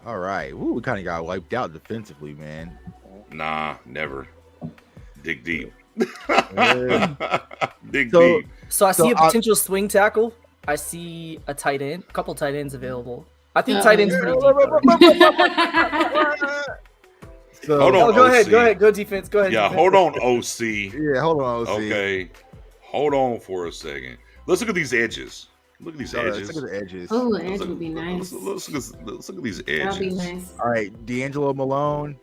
All right. Ooh, we kind of got wiped out defensively, man. Nah, never. Dig deep. Yeah. Dig So- deep. So I see a I- potential swing tackle. I see a tight end. A couple tight ends available. I think Uh-oh. tight ends pretty deep. though. So, Hold on. Oh, go ahead. OC. Go ahead. Go defense. Go ahead. Yeah, defense. hold on, OC. Yeah, hold on. OC. Okay. Hold on for a second. Let's look at these edges. Look at these All right, edges. let's look at the edges. Oh, Let's edge look- would be nice. Let's look at these edges. That'll be nice. All right, D'Angelo Malone,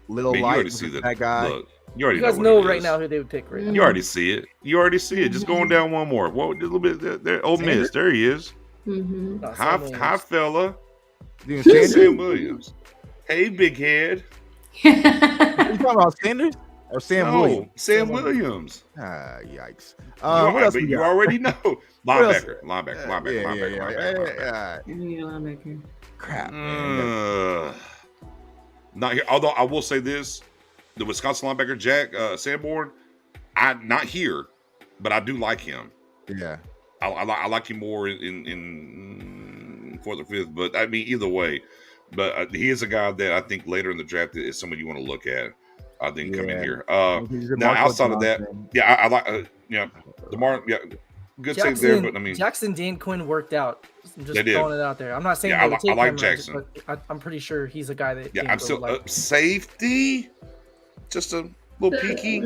Little Man, you Light, already see that guy. Look, you already You guys know, know what it right is. now who they would pick right now. You already see it. You already see it. Just going down one more. Whoa, just a little bit. There, Ole Miss. There he is. Mm-hmm. No, Hi, Sam Williams. hi, fella. You Sanders? Sam Williams. Hey, big head. You talking about Sanders or Sam No, Williams? Sam Williams. Ah, yikes. You, What else but we you got? already know. else? Linebacker. Yeah, Linebacker. I need a linebacker. Crap, man. Not here. Although I will say this, the Wisconsin linebacker Jack Sanborn, not here, but I do like him. Yeah. I like him more in fourth or fifth, but I mean either way. But he is a guy that I think later in the draft is someone you want to look at. I think come in here. Now outside of that, yeah, I like DeMar. Yeah, good save there, but I mean Jackson Dan Quinn worked out. I'm just They did. throwing it out there. I'm not saying Yeah, they would take I like him, Jackson. but I'm pretty sure he's a guy that. yeah, Dan I'm Quinn still would like. safety. Just a little peeky,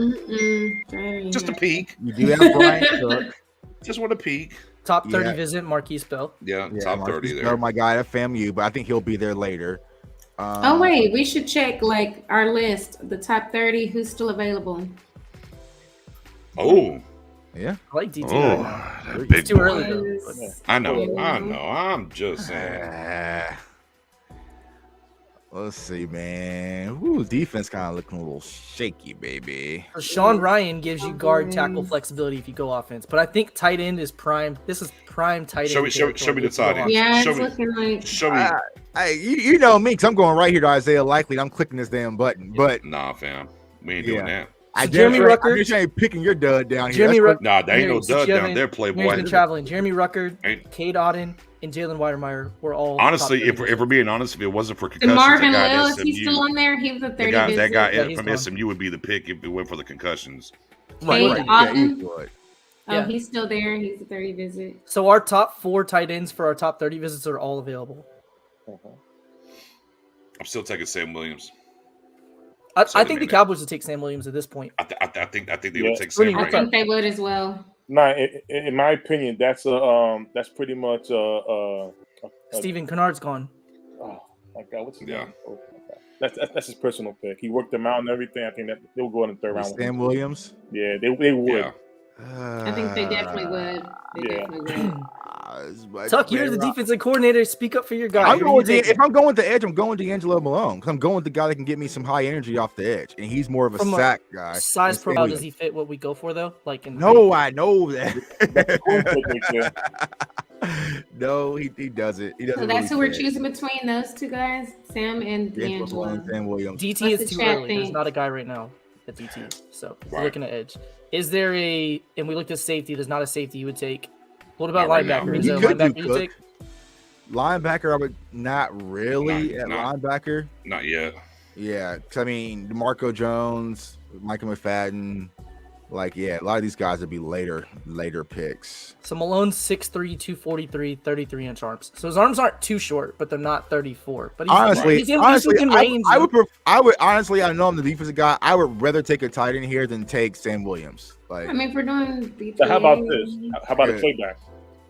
just a peek. You do have Brian Cook. Just want to peek. Top 30 yeah. visit, Marquise Bell. Yeah, Yeah, top Marcus 30 Bell, there. my guy at FAMU, but I think he'll be there later. Oh wait, we should check like our list, the top 30, who's still available. Oh, Yeah. I like DT oh, right now. that It's big too boy. early though. but- I know. I'm just saying. Let's see, man. Ooh, defense kind of looking a little shaky, baby. So Sean Ryan gives you guard tackle flexibility if you go offense, but I think tight end is prime. This is prime tight end. Show me the territory if you tight go end. offense. Yeah, Show it's me- looking like Show me. Hey, you know me, because I'm going right here to Isaiah Likely, and I'm clicking this damn button. But Nah, fam. We ain't doing that. Jeremy Rucker- I'm just ain't picking your dud down here. Jeremy That's Rucker. Nah, there ain't no Here's dud Jeremy- down there, Here's Playboy. been traveling. Jeremy Rucker, Ain't- Cade Auden, and Jalen Weidermeyer were all. Honestly, top if 30 we're being honest, if it wasn't for and concussions, Marvin that guy at Lewis, he's still SMU, on there. He was a 30 that visit. guy Yeah, he's from gone. SMU would be the pick if it went for the concussions. right, Cade right. Yeah, Auden. you would. Oh, Yeah. he's still there. He's a 30 visit. So our top 4 tight ends for our top 30 visits are all available. I'm still taking Sam Williams. I Seven think the minute. Cowboys would take Sam Williams at this point. I think they Yeah. would take Sam Pretty I Ryan. think they would as well. Nah, in my opinion, that's pretty much Stephen Kennard's gone. oh my god, what's his Yeah. name? Oh my God. That's his personal pick. He worked them out and everything. I think that they'll go in the third round. with Sam him. Williams. Yeah, they would. Yeah. I think they definitely would. They Yeah. definitely would. Tuck, you're the defensive coordinator. Speak up for your guy. I'm Who do going you with think? if I'm going with the edge, I'm going D'Angelo Malone because I'm going with the guy that can get me some high energy off the edge, and he's more of a From a sack guy. Size than Sam profile, does Williams. he fit what we go for though? Like in No, I know that. Yeah. No, he doesn't. He doesn't. So that's really who we're fit. choosing between those two guys, Sam and D'Angelo Malone, D'Angelo. Sam Williams. DT What's is the too chat early. There's think? not a guy right now at DT. So if we're Right. looking at edge. Is there a and we looked at safety, there's not a safety you would take. What about Not right now. linebacker? Is You there a could do linebacker you Cook. take? Linebacker, I would not really at Not- linebacker. Not yet. Yeah, because I mean, DeMarco Jones, Michael McFadden, like a lot of these guys would be later picks. So Malone's 6'3", 243, 33-inch arms. So his arms aren't too short, but they're not 34. But he's, Honestly, he's within range. I would honestly, I know I'm the defensive guy. I would rather take a tight end here than take Sam Williams. Like, I mean, if we're doing the So how about this? How about a Yeah. playback?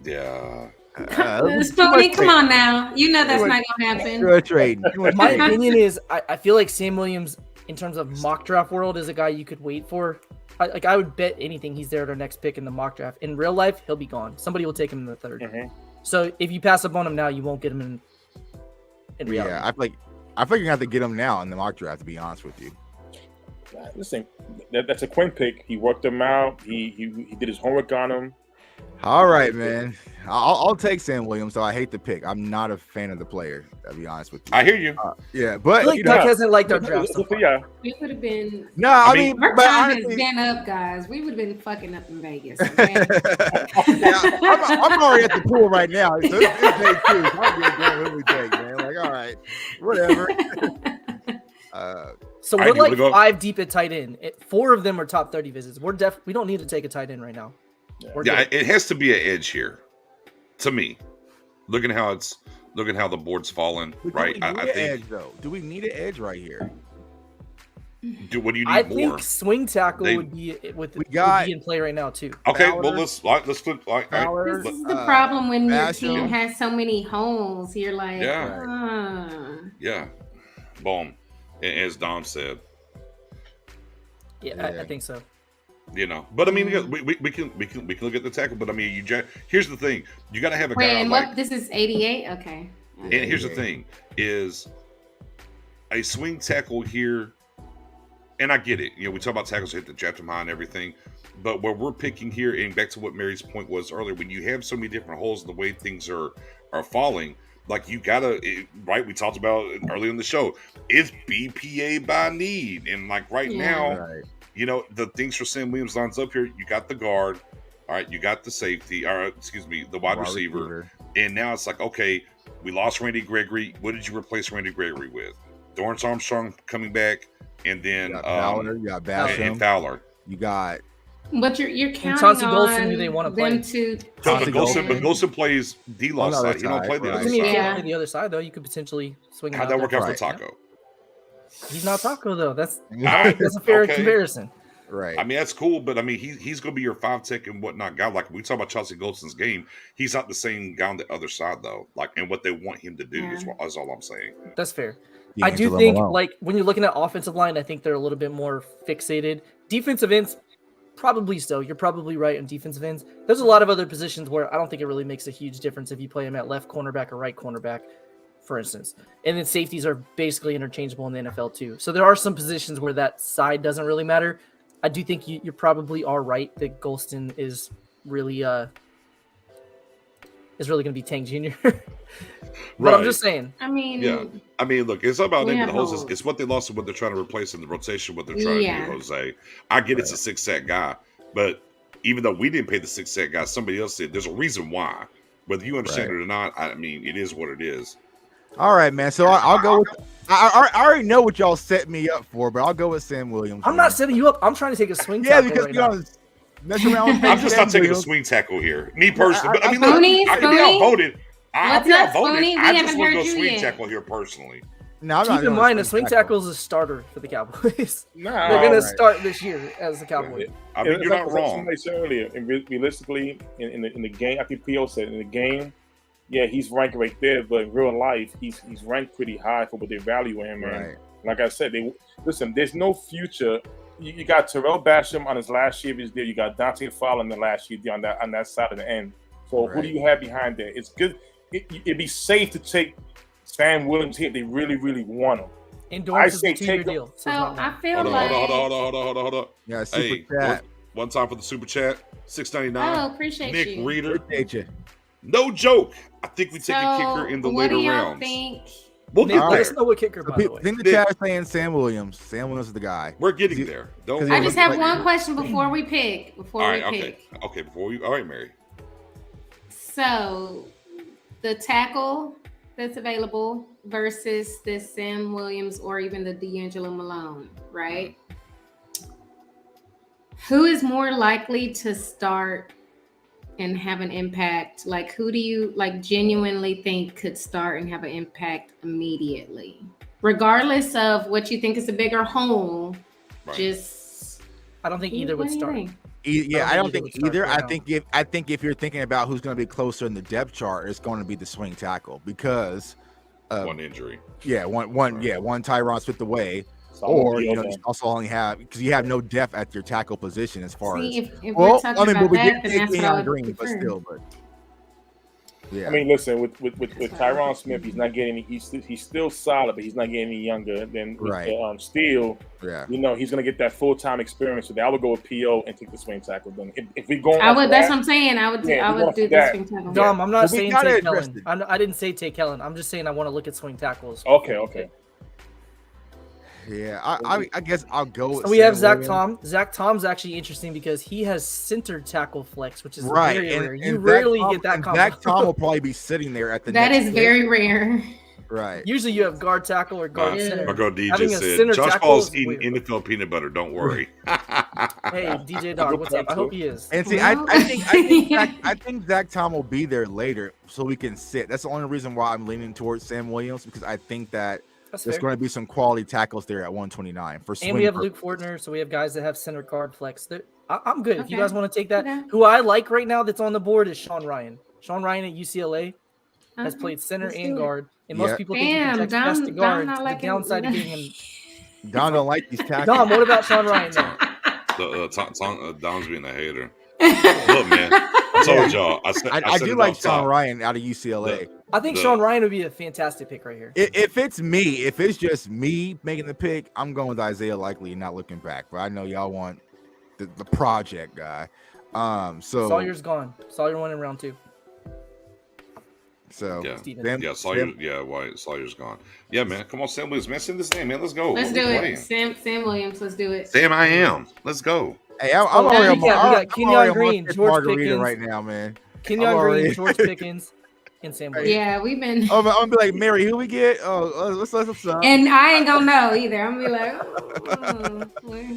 Yeah. Spoonie, come on now. You know that's not gonna happen. Good trade. My opinion is I feel like Sam Williams in terms of mock draft world, is a guy you could wait for. I would bet anything he's there at our next pick in the mock draft. In real life, he'll be gone. Somebody will take him in the third. Mhm. So if you pass up on him now, you won't get him in reality. Yeah, I feel like you're gonna have to get him now in the mock draft. To be honest with you. Listen, that's a Quinn pick. He worked him out. He did his homework on him. All right, man. I'll take Sam Williams. So I hate the pick. I'm not a fan of the player. I'll be honest with you. I hear you. Yeah, I but feel like Doug hasn't liked our draft so far. Yeah, We would have been. no, I mean, Our but time has honestly, been up, guys. We would have been fucking up in Vegas. Okay? yeah, I'm already at the pool right now. So it's day 2. So I'll be going every day, man. Like, all right, whatever. So All we're right, you wanna like go? 5 deep at tight end. 4 of them are top 30 visits. We don't need to take a tight end right now. We're Yeah, good. it has to be an edge here, to me. Looking how the board's fallen, But right? Do we need I an think. edge though? Do we need an edge right here? What do you need I more? think swing tackle They- would be would got- be in play right now too. Okay, Fowler. well let's flip. Fowler. This is the problem when your Basham. team has so many holes. You're like, Yeah. Yeah, boom. And as Dom said, Yeah, I think so. you know. But I mean, we can look at the tackle. But I mean, here's the thing: you got to have a wait, guy and like. what? This is 88. Okay. And here's the thing: is a swing tackle here, and I get it. You know, we talk about tackles hit the draft high and everything, but where we're picking here, and back to what Mary's point was earlier, when you have so many different holes in the way things are falling, like you gotta right. We talked about it earlier in the show. It's BPA by need, and like right now, Right. you know, the things for Sam Williams lines up here. You got the guard, all right. You got the safety, or excuse me, the wide receiver. And now it's like, okay, we lost Randy Gregory. What did you replace Randy Gregory with? Dorrance Armstrong coming back, and then You got Fowler. You got Basham. and Fowler. You got But you're counting Chauncey on Golson, who they wanna play. them to. But Chauncey Golson plays D-Law On the other side. He don't side, play the right. other Doesn't mean you side. can't Yeah. play the other side though. You could potentially swing. him How'd that there. work out for Right. Taco? He's not Taco though. That's right. that's a fair Okay. comparison. right. I mean, that's cool, but I mean, he's going to be your 5 tech and whatnot guy. Like we talk about Chauncey Golson's game, he's not the same guy on the other side though. Like, and what they want him to do is all I'm saying. That's fair. I do think, like, when you're looking at offensive line, I think they're a little bit more fixated. Defensive ends, probably so. You're probably right on defensive ends. There's a lot of other positions where I don't think it really makes a huge difference if you play them at left cornerback or right cornerback, for instance. And then safeties are basically interchangeable in the NFL too. So there are some positions where that side doesn't really matter. I do think you probably are right that Golston is really going to be Tank Jr. But I'm just saying. I mean, Yeah. I mean, look, it's not about We naming have the holes. holes. It's what they lost and what they're trying to replace in the rotation, what they're trying Yeah. to do, Jose. I get it's a 6-sack guy, but even though we didn't pay the 6-sack guy, somebody else did. There's a reason why. Whether you understand it or not, I mean, it is what it is. All right, man. So I'll go with. I already know what y'all set me up for, but I'll go with Sam Williams. I'm not setting you up. I'm trying to take a swing Yeah, tackle because right you now. know, mess around. With I'm just Sam not taking a Williams. swing tackle here. Me personally. But I mean, look, Spoonie, I can be Spoonie? outvoted. I'll What's be up, outvoted. Spoonie? We I just haven't want to heard go you swing yet. tackle here personally. No, I'm not Keep in doing mind, a swing tackle is a starter for the Cowboys. No, They're going to right. start this year as the Cowboys. I mean, you're not wrong. Somebody said earlier, and realistically, in the game, I think P.O. said in the game, yeah, he's ranked right there, but in real life, he's ranked pretty high for what they value him. And Right. like I said, there's no future. You got Terrell Basham on his last year of his deal. You got Dante Fowler in the last year on that side of the end. So who do Right. you have behind there? It's good. It'd be safe to take Sam Williams here if they really, really want him. Endurance I is say a 2-year take deal. So it's not I bad. feel Hold on, like. hold on. Yeah, super Hey, chat. one time for the super chat, $6.99. Oh, appreciate Nick you. Reader, Appreciate you. no joke. I think we take a So, kicker in the what later do y'all rounds. think? We'll Nick, get All let there. us know what kicker, by the People way. in the Nick. chat saying Sam Williams. Sam Williams is the guy. We're getting there. Don't Because I he just was have like- one question before we pick. All right, we okay. pick. Okay, before we all right, Mary. So, the tackle that's available versus this Sam Williams or even the D'Angelo Malone, right? Who is more likely to start and have an impact? Like, who do you like genuinely think could start and have an impact immediately, regardless of what you think is a bigger hole? Right. Just I don't think either would what do you start. think? Yeah, I don't think would start either. right I think if you're thinking about who's going to be closer in the depth chart, it's going to be the swing tackle because One injury. one Tyron Smith away. So I'm gonna Or be on you them. also only have because you have no depth at your tackle position as far See, as. if we're talking but about we that, did then take that's what I Kenyon would Green, but prefer. still, but yeah. I mean, listen, with Tyron Smith, he's not getting he's still solid, but he's not getting any younger. Then with Right. Steele, Yeah. he's gonna get that full-time experience. So I would go with PO and take the swing tackle. Then if we go, I would. That's what I'm saying. I would do. Yeah, I we would do want the that. swing tackle. Dom, I'm not But we saying gotta take address Kellen. I didn't say take Kellen. I'm just saying I want to look at swing tackles. Okay. Yeah, I guess I'll go with So we have Sam Zach Williams. Tom. Zach Tom's actually interesting because he has center tackle flex, which is Right. very rare. And You Zach rarely Tom- get that and combo. Zach Tom will probably be sitting there at the That next is pick. very rare. Right. Usually you have guard tackle or guard Yeah. center. My girl D Having just a said, center Josh tackle Paul's is eating weird. NFL peanut butter. Don't worry. Hey, DJ Dog, what's up? I hope he is. And see, Well, I think Zach Tom will be there later, so we can sit. That's the only reason why I'm leaning towards Sam Williams, because I think that That's there's fair. going to be some quality tackles there at 129 for swing. And we have purposes. Luke Fortner, so we have guys that have center guard flex. I'm good. If you Okay. guys want to take that, Okay. who I like right now that's on the board is Sean Ryan. Sean Ryan at UCLA has Okay, played center let's and do it. guard. And Yeah. most people think he Damn, protects Dom- best to Dom guard. not The liking- downside of getting him. Don don't like these tackles. Dom, what about Sean Ryan though? Dom's being a hater. Look, man, I told y'all. I said do it like off Sean top. Ryan out of UCLA. I think The- Sean Ryan would be a fantastic pick right here. If it's just me making the pick, I'm going with Isaiah Likely and not looking back. But I know y'all want the project guy. So Sawyer's gone. Sawyer won in round 2. So Yeah. Steven. Sam- Yeah, Sawyer. Yeah, why Sawyer's gone? Yeah, man. Come on, Sam Williams, man. Send this name, man. Let's go. Let's What do we it. playing? Sam Williams. Let's do it. Sam, I am. Let's go. Hey, I'm Oh, already we got I'm Kenyon already on my Green, fifth George margarita Pickens. right now, man. Kenyon I'm already- Green, George Pickens, and Sam Williams. Yeah, we've been. I'm gonna be like, Mary, who we get? Oh, let's up. And I ain't gonna know either. I'm gonna be like, oh, where?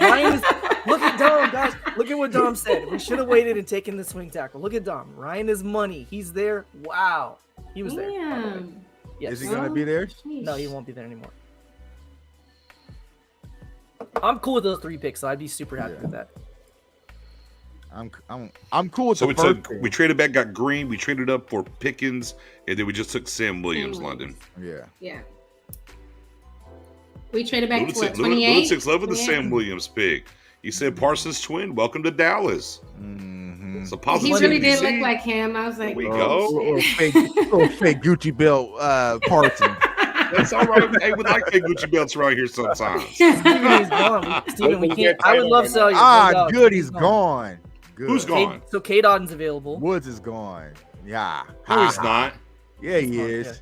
Ryan is, look at Dom, guys. Look at what Dom said. We should have waited and taken the swing tackle. Look at Dom. Ryan is money. He's there. Wow. He was there. by the way. Damn. Yes. Is he gonna be there? No, he won't be there anymore. I'm cool with those 3 picks, so I'd be super happy with that. I'm cool with So the we first took, pick. we traded back, got Green, we traded up for Pickens, and then we just took Sam Williams, London. Yeah. Yeah. We traded back to what, Lunatic's 28? loving the 28? Sam Williams pick. He said Parsons twin, welcome to Dallas. Mm-hmm. It's a positive. He really did DC. look like him. I was like, There we oh, go. shit. Little fake Gucci belt Parson. That's all right. Hey, we like big Gucci belts around here sometimes. Steven is gone. Steven, we can't. I would love Sawyer. Good, he's gone. Good. Who's gone? So K Dotton's available. Woods is gone. Yeah. No, he's not. Yeah, he He's gone, is. yeah.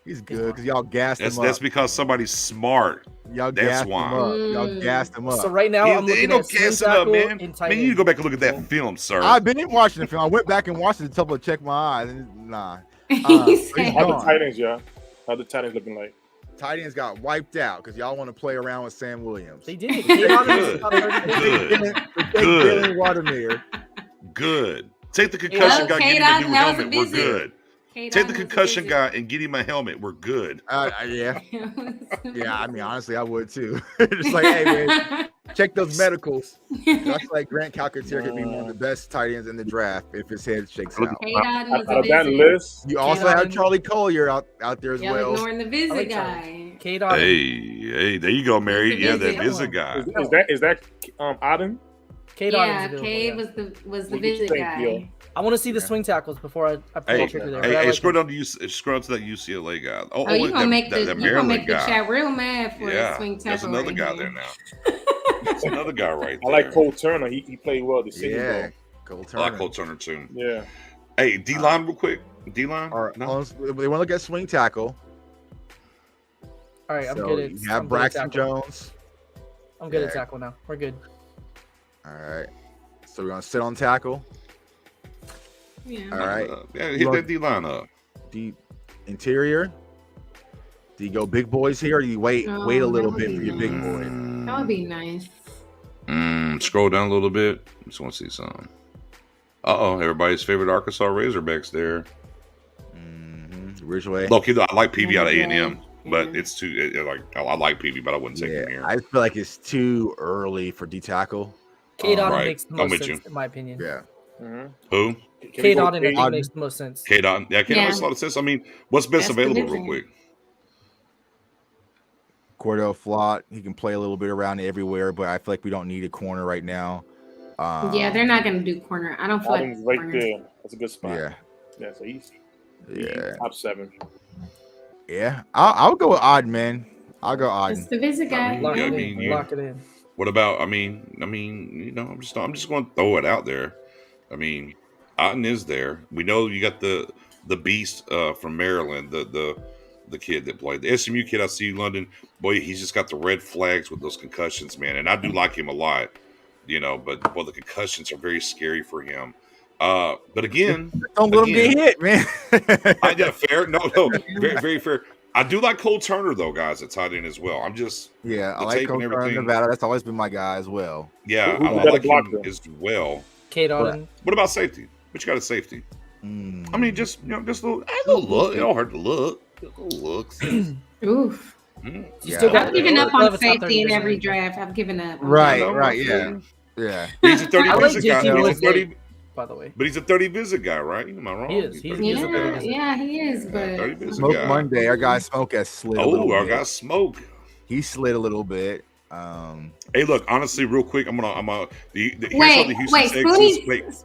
He's good because y'all gassed That's him up. because somebody's smart. Y'all that's gassed why. him up. Y'all gassed him up. So right now I'm Ain't looking no at swing gassing up, tackle man. and tight Man, you need to end. go back and look at that film, sir. I've been watching the film. I went back and watched it to check my eyes. And nah. He he's said- How the gone. Titans, yeah? How the Titans looking like? Tight ends got wiped out because y'all want to play around with Sam Williams. They did. K Dotton is Good. top 30 pick. Good. Good. Good. Watermere. Good. Take the concussion guy, K get him a Dotton, new that was a helmet. We're visit. good. K-Dot Take the was a concussion visit. guy and get him a helmet. We're good. Yeah. Yeah. I mean, honestly, I would too. Just like, hey, man, check those medicals. That's like Grant Calcaterra could be one of the best tight ends in the draft if his head shakes out. K-Dot was Out a of that visit. list, You also K-Dot have and- Charlie Collier out there as Y'all well. ignoring the I visit like guy. K Dotton. Hey, there you go, Mary. He's Yeah, a that visit. is a guy. is that Auden? K Yeah, Dotton's K available. was the What do you visit think, guy. Yo? I want to see the swing tackles before I pull Hey, the trigger there. hey, but I like scroll him. down to scroll to that UCLA guy. Oh, you gonna make the that you gonna make the Maryland chat real mad for Yeah, the swing tackle. there's another right guy here. there now. There's another guy right I there. like Cole Turner. He played well this season. Yeah. Cole I Turner. like Cole Turner too. Yeah. Hey, D line real quick. D line. All right, No? they want to look at swing tackle. All right, I'm So good at. you I'm have good at Braxton tackle. Jones. I'm good at Yeah. tackle now. We're good. All right. So we're gonna sit on tackle. Yeah. All right. Yeah, hit that D line up. The interior. Do you go big boys here, or do you wait Oh, a that little would bit be for your big boy? That would be nice. Scroll down a little bit. Just want to see some. Everybody's favorite Arkansas Razorbacks there. Ridgeway. Look, I like PV out of A&M, Yeah. but it's too I like PV, but I wouldn't take him Yeah, here. I feel like it's too early for D tackle. K Dotton right. makes the I'm most with sense, you. in my opinion. Yeah. Who? K Dotton I think Dotton? makes the most sense. K Dot. Yeah, K Dot makes a lot of sense. I mean, what's best That's the available, real vision. quick? Cordell Flott, he can play a little bit around everywhere, but I feel like we don't need a corner right now. Yeah, they're not going to do corner. I don't feel like Adams right corner. there. That's a good spot. Yeah, So he's yeah, top 7. yeah. I'll go with Oddman. I'll go It's Oddman. the visit guy. Lock Yeah, it I in. mean, you- Lock it in. What about? I mean, I'm just going to throw it out there. I mean, Otten is there. We know you got the beast from Maryland, the kid that played the SMU kid. I see you, London. Boy, he's just got the red flags with those concussions, man. And I do like him a lot, But the concussions are very scary for him. But again, Don't let him get hit, man. yeah, fair. No, very, very fair. I do like Cole Turner though, guys, at tight end as well. I'm just I like Coach Turner, Nevada. That's always been my guy as well. Yeah, Who's I better like him blocker? as well. Kate Auden. What about safety? What you got at safety? Mm. I mean, just just a little look. It don't hurt to look. Little looks. Oof. You Yeah. still got I've given up love on a top 30 safety in visit. every draft. I've given up. Right, yeah. He's a 30 I like visit guy. JT He's a Woods, 30, by the way. but he's a 30 visit guy, right? Am I wrong? He is. He's a He is 30 a visit very guy. visit. Yeah, he is, but 30 visit Smoke guy. Monday. Our guy Smoke has slid a little Oh, our bit. guy Smoke. He slid a little bit. Hey, look, honestly, real quick, here's how the Houston wait, Texans.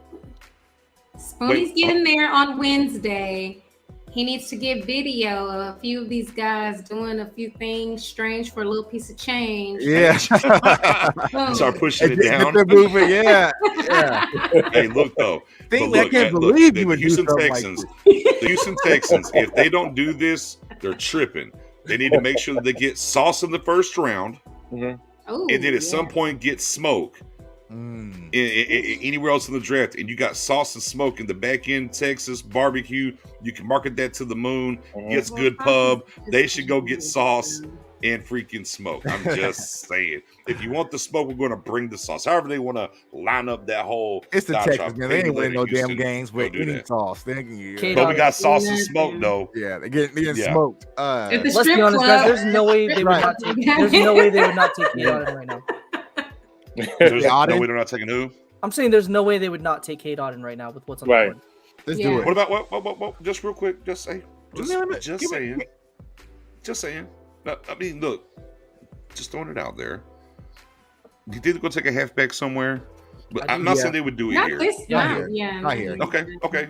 Spoonie's getting there on Wednesday. He needs to get video of a few of these guys doing a few things strange for a little piece of change. Yeah. Boom. Start pushing it down. They're moving, yeah. Hey, look though. Think, But I look, can't look, believe the you would do Houston something Texans. like The Houston Texans, if they don't do this, they're tripping. They need to make sure that they get Sauce in the first round, Ooh, and then at some point get Smoke Mm. anywhere else in the draft. And you got Sauce and Smoke in the back end Texas barbecue. You can market that to the moon. Gets good pub. They should go get Sauce and freaking Smoke. I'm just saying. If you want the smoke, we're going to bring the sauce. However they want to line up that whole. It's the Texans, man. They ain't winning no damn Houston, games. go But do we that. need sauce. They can, But we got sauce and smoke though. yeah, they're getting Yeah. smoked. At the Let's strip be honest, club. guys. There's no way they would Right. not take. There's no way they would not take Kate Auden right now. There's Yeah, no Auden. way they're not taking who? I'm saying there's no way they would not take Kate Auden right now with what's on Right. the board. Let's Yeah. do it. What about what? Just real quick, just say, just Give me- saying, just saying. I mean, look, just throwing it out there. You think they're gonna take a halfback somewhere? But I'm not Yeah. saying they would do it Not here. this, Not not, here. yeah. Not here. Okay.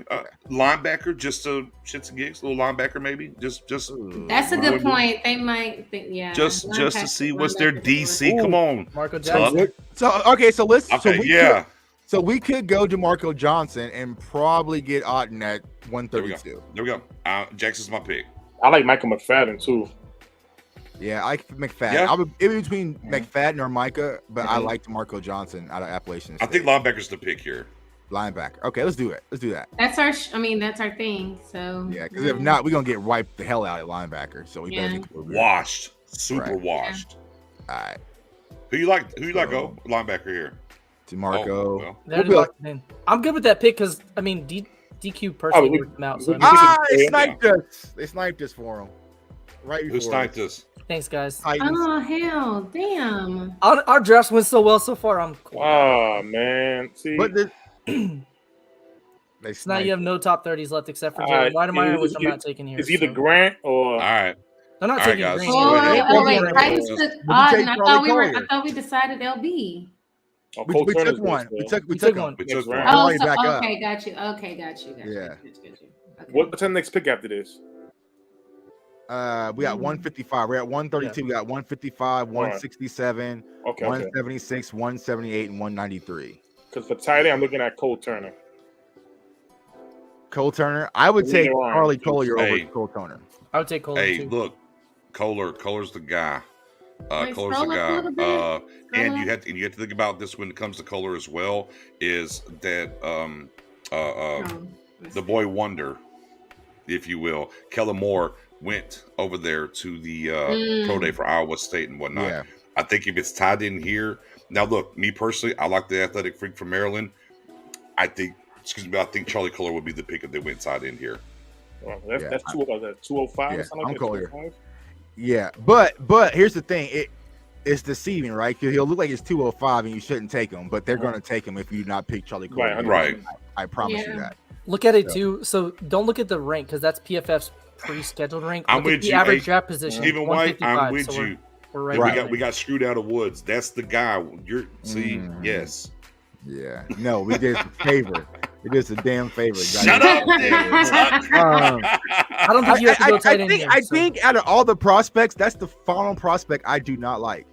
Linebacker, just to shits and gigs, little linebacker maybe, just That's a What good would we do? point. They might think, yeah. just to see what's their Linebacker. DC. Come on, Marco Tuck. Jackson. So okay, so let's. Okay, so we yeah. So we could go to Marco Johnson and probably get Otten at There we 132. There we go. Jackson's my pick. I like Michael McFadden too. Yeah, I like McFadden. Yeah. I would in between McFadden or Micah, but I Mhm. liked Marco Johnson out of Appalachian I State. think linebacker's the pick here. Linebacker. Okay, let's do it. Let's do that. That's our, that's our thing. So Yeah, because if not, we're gonna get wiped the hell out at linebacker. So we better Yeah. get over Washed, super Right. washed. All right, Who you like? Who you like? So- Go linebacker here. to Marco. Oh, well. They're We'll be locked in. I'm good with that pick because I mean DQ personally we- worked him out. we- So They Yeah. sniped us. They sniped us for him. Right before. Who sniped us? thanks, guys. Titans. Oh hell, damn. Our drafts went so well so far. I'm cool. Oh man, see, But they So now sniped. you have no top 30s left except for Alright, Jared Weidemeyer, it- which I'm it- not taking here. it's either so- Grant or All right. They're not Alright, taking guys. Green. Oh, wait, oh wait, wait, Titans wait. took Did you Auden. take I Charlie thought we were. Collier? I thought we decided LB. We Cole took Turner's one. next, We though. took We took him. one. We Next took round. one. Oh, Right so, back up. okay, got you. Okay, got you. Yeah. Got you. Okay. What's the next pick after this? We got 155. We're at 132. We got 155, 167, Okay. 176, 178, and 193. Because for tight end, I'm looking at Cole Turner. Cole Turner. I would take Either one. Charlie Collier Hey. over Cole Turner. I would take Cole Hey, too. look, Kohler's the guy. Wait, Kohler's scroll the up a little bit. guy. And Scroll you have to think about this when it comes to Kohler as well. Is that Oh, the boy wonder, if you will, Kellen Moore went over there to the pro day for Iowa State and whatnot. Yeah. I think if it's tied in here, now look, me personally, I like the athletic freak from Maryland. I think Charlie Kohler would be the pick if they went tied in here. Well, Yeah. that's 205 Yeah, or something I'm like Collier. that. 205? Yeah. But here's the thing. It's deceiving, right? Because he'll look like it's 205 and you shouldn't take him, but they're going to take him if you do not pick Charlie Collier. Right. I promise you Yeah. that. Look at it Yeah. too. So don't look at the rank because that's PFF's pre-scheduled rank. I'm Look at with the you. average Hey, draft position. Stephen White, I'm 155, with so we're you. We're right. We got screwed out of Woods. That's the guy. Yes. Yeah. No, we did us a favor. We did us a damn favor. Shut up, I don't think you have to go tight end here. I think out of all the prospects, that's the final prospect I do not like.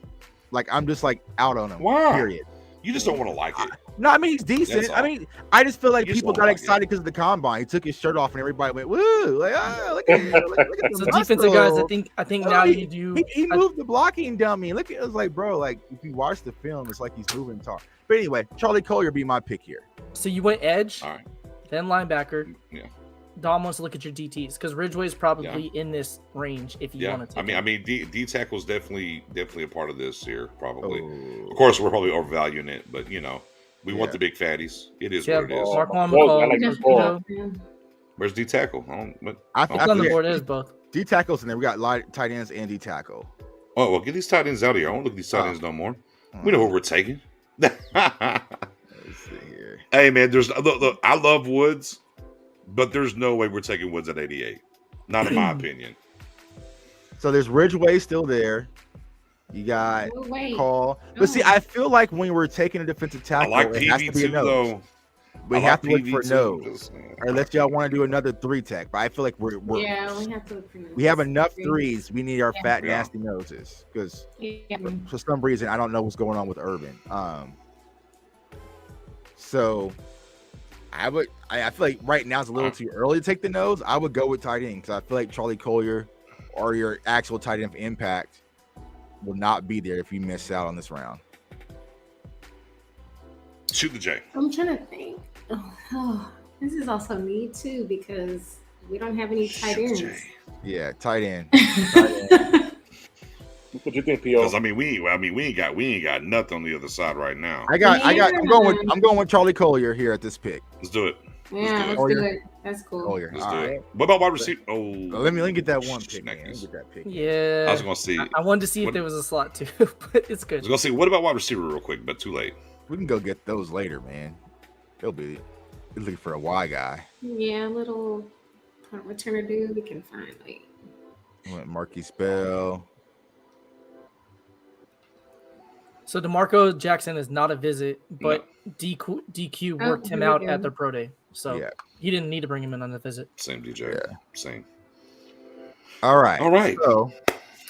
Like, I'm just like out on him. Why? Period. You just don't want to like it. No, I mean, he's decent. I mean, I just feel like people got excited because of the combine. He took his shirt off and everybody went, woo! Like, look at so defensive guys. I think now you do. He moved the blocking dummy. Look at it, was like, bro, like if you watch the film, it's like he's moving tall. But anyway, Charlie Collier be my pick here. So you went edge, All right. then linebacker. Yeah. Dom wants to look at your DTs because Ridgeway's probably in this range if you want to take I mean, D tackle is definitely a part of this here, probably. Oh. Of course, we're probably overvaluing it, but we want the big fatties. It is what it is. Marquand McCall. Where's D tackle? It's on the board. It is both. D tackles and then we got tight ends and D tackle. Oh well, get these tight ends out of here. I don't look at these tight ends no more. We know what we're taking. Let's see here. Hey man, look, I love Woods, but there's no way we're taking Woods at 88. Not in my opinion. So there's Ridgeway still there. You got Call. But see, I feel like when we're taking a defensive tackle, I like it has to be a PV2 nose. though. We have to look for PV2, nose. Unless y'all want to do another 3-tech. But I feel like we we have to look for nose. We have enough threes. We need our fat, nasty noses. Because for some reason, I don't know what's going on with Urban. So I feel like right now it's a little too early to take the nose. I would go with tight end because I feel like Charlie Collier or your actual tight end for impact will not be there if you miss out on this round. Shoot the J. I'm trying to think. This is also need too because we don't have any tight ends. Yeah, tight end. What you think, P.O.? Because we ain't got nothing on the other side right now. I'm going with Charlie Collier here at this pick. Let's do it. Yeah, let's do it. That's cool. Collier. Let's do it. What about wide receiver? Oh, let me get that one pick, man. Let me get that pick. Yeah. I was gonna see. I wanted to see if there was a slot too, but it's good. I was gonna say, what about wide receiver real quick, but too late. We can go get those later, man. They'll be looking for a Y guy. Yeah, a little punt returner dude we can find late. Marquise Bell. So DeMarco Jackson is not a visit, but DQ worked him out at the pro day, so he didn't need to bring him in on the visit. Same DJ. Yeah. Same. All right.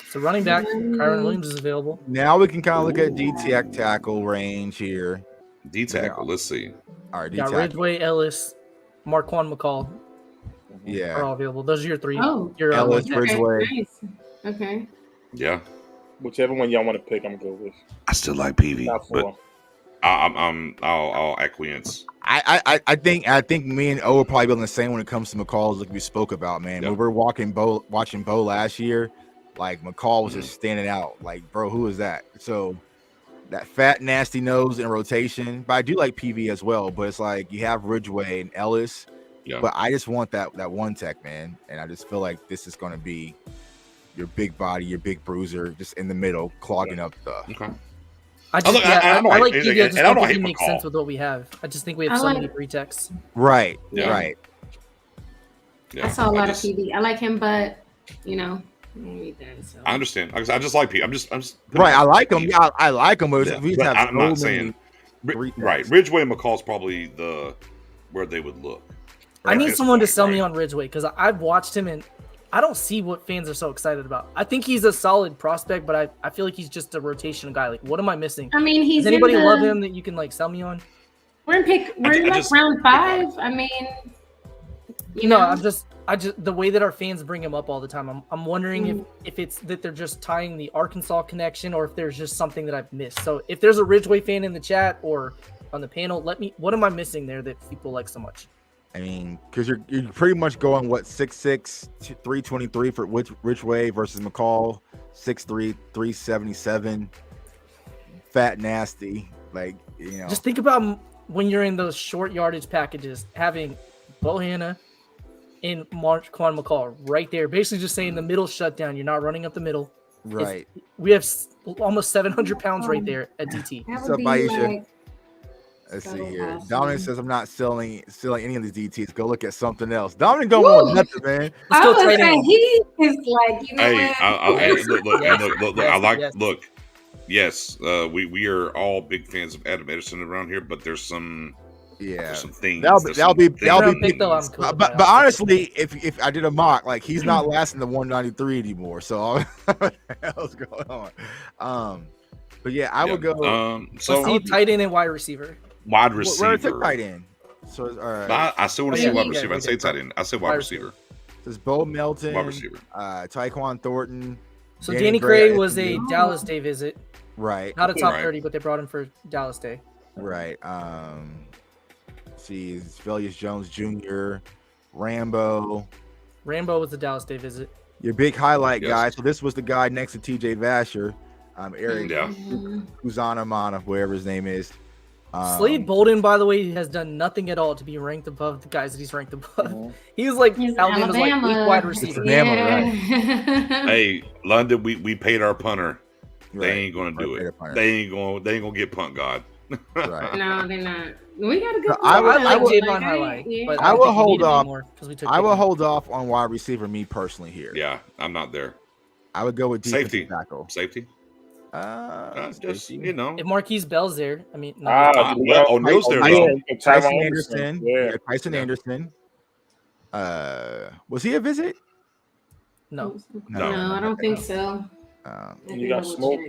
So running back, Kyron Williams is available. Now we can kind of look at D-Tech tackle range here. D-tackle, let's see. All right, got Ridgeway, Ellis, Marquand McCall. Yeah. Are all available. Those are your three. Oh, your Ellis, Ridgeway. Nice. Okay. Yeah. Whichever one y'all want to pick, I'm good with. I still like PV, but I'll acquiesce. I think me and O will probably be on the same when it comes to McCall, like we spoke about, man. When we were watching Bo last year, like McCall was just standing out. Like, bro, who is that? So that fat, nasty nose in rotation. But I do like PV as well. But it's like you have Ridgeway and Ellis. Yeah. But I just want that one tech, man. And I just feel like this is going to be your big body, your big bruiser, just in the middle, clogging up stuff. Okay. I like PV. I just don't think he makes sense with what we have. I just think we have so many pre-techs. Right. Yeah. Right. Yeah. I saw a lot of PV. I like him, but I understand. I just like PV. I'm just right. I like him. Yeah, I like him. But I'm not saying right. Ridgeway and McCall's probably where they would look. I need someone to sell me on Ridgeway because I've watched him and I don't see what fans are so excited about. I think he's a solid prospect, but I feel like he's just a rotational guy. Like, what am I missing? I mean, does anybody love him that you can like sell me on? We're in round 5. I mean, I just the way that our fans bring him up all the time. I'm wondering if it's that they're just tying the Arkansas connection or if there's just something that I've missed. So if there's a Ridgeway fan in the chat or on the panel, what am I missing there that people like so much? I mean, because you're pretty much going 6'6", 323 for Ridgeway versus McCall, 6'3", 377, fat, nasty. Like, just think about when you're in those short yardage packages, having Bohanna and Marquand McCall right there, basically just saying the middle shutdown. You're not running up the middle. Right. We have almost 700 pounds right there at DT. What's up, Aisha? Let's see So here. awesome. Dominic says I'm not selling any of these DTs. Go look at something else. Dominic don't want nothing, man. Let's I go was tight saying end. he is like, you know Hey, what? hey, look, Yes, look, yes, I like yes. look. Yes, we are all big fans of Adam Edison around here, but there's some things. That'll be pick though. I'm cool. But honestly, if I did a mock, like he's not lasting the 193 anymore. So what the hell's going on? But yeah, I would go. So see tight end and wide receiver. Wide receiver. Where took tight end? So I still want to say wide receiver. I say tight end. I say wide receiver. There's Bo Melton, wide receiver. Tyquan Thornton. So Danny Gray was a Dallas Day visit. Right. Not a top 30, but they brought him for Dallas Day. Right. See, Velius Jones Jr., Rambo. Rambo was the Dallas Day visit. Your big highlight guy. So this was the guy next to TJ Vasher. Eric Uzanamana, whatever his name is. Slade Bolden, by the way, has done nothing at all to be ranked above the guys that he's ranked above. He was like Alabama's like 8th wide receiver. Right? Hey, London, we paid our punter. They ain't gonna do it. They ain't gonna get punt God. Right. No, they're not. We got a good. I like Javon highlight, but I will hold off. I will hold off on wide receiver. Me personally here. Yeah, I'm not there. I would go with safety tackle. Safety. Just you know, if Marquise Bell's there, I mean, Neil's there. Tyson Anderson. Yeah, Tyson Anderson. Was he a visit? No, I don't think so. You got Smoke.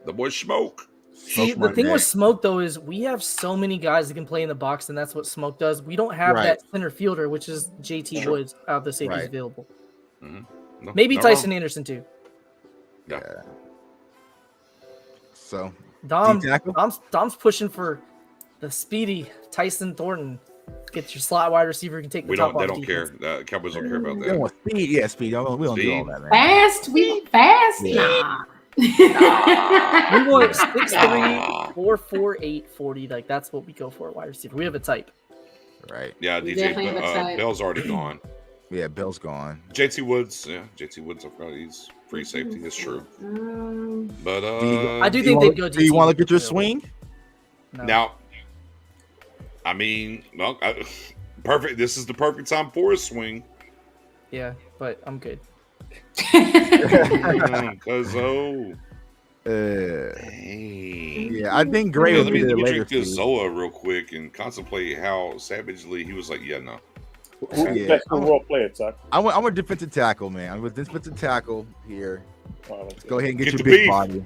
The boy Smoke. See, the thing with Smoke though is we have so many guys that can play in the box, and that's what Smoke does. We don't have that center fielder, which is JT Woods out of the safeties available. Mm-hmm. Maybe Tyson Anderson too. Yeah. So Dom's pushing for the speedy Tyson Thornton. Get your slot wide receiver who can take the top off. They don't care. Cowboys don't care about that. They want speed. Yeah, speed. We don't do all that, man. Fast? We fast? Yeah. Nah. We want 6'3", 4'4", 840. Like that's what we go for at wide receiver. We have a type. Right. Yeah, DJ Bell's already gone. Yeah, Bell's gone. JT Woods. Yeah, JT Woods. I forgot he's free safety. It's true. But I do think they'd go. Do you want to look at your swing? No. Now, I mean, well, perfect. This is the perfect time for a swing. Yeah, but I'm good. Yeah, I think Gray would be the later. Drink this Zoa real quick and contemplate how savagely he was like, yeah, no. Who's best overall player, Tuck? I'm a defensive tackle, man. I'm a defensive tackle here. Let's go ahead and get your big beef body.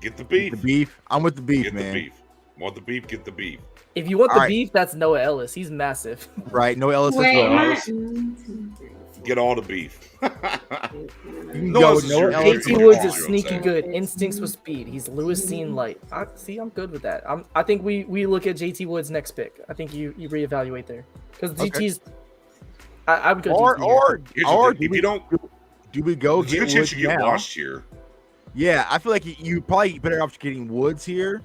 Get the beef. Get the beef. I'm with the beef, get man. The beef. Want the beef? Get the beef. If you want the beef, that's Noah Ellis. He's massive. Right, Noah Ellis as well. Get all the beef. JT Woods is sneaky good. Instincts with speed. He's Lewis Seen light. I'm good with that. I think we look at JT Woods next pick. I think you reevaluate there because GT's. I would go. Or if you don't, do we go get Woods you get washed here? Yeah, I feel like you probably better off getting Woods here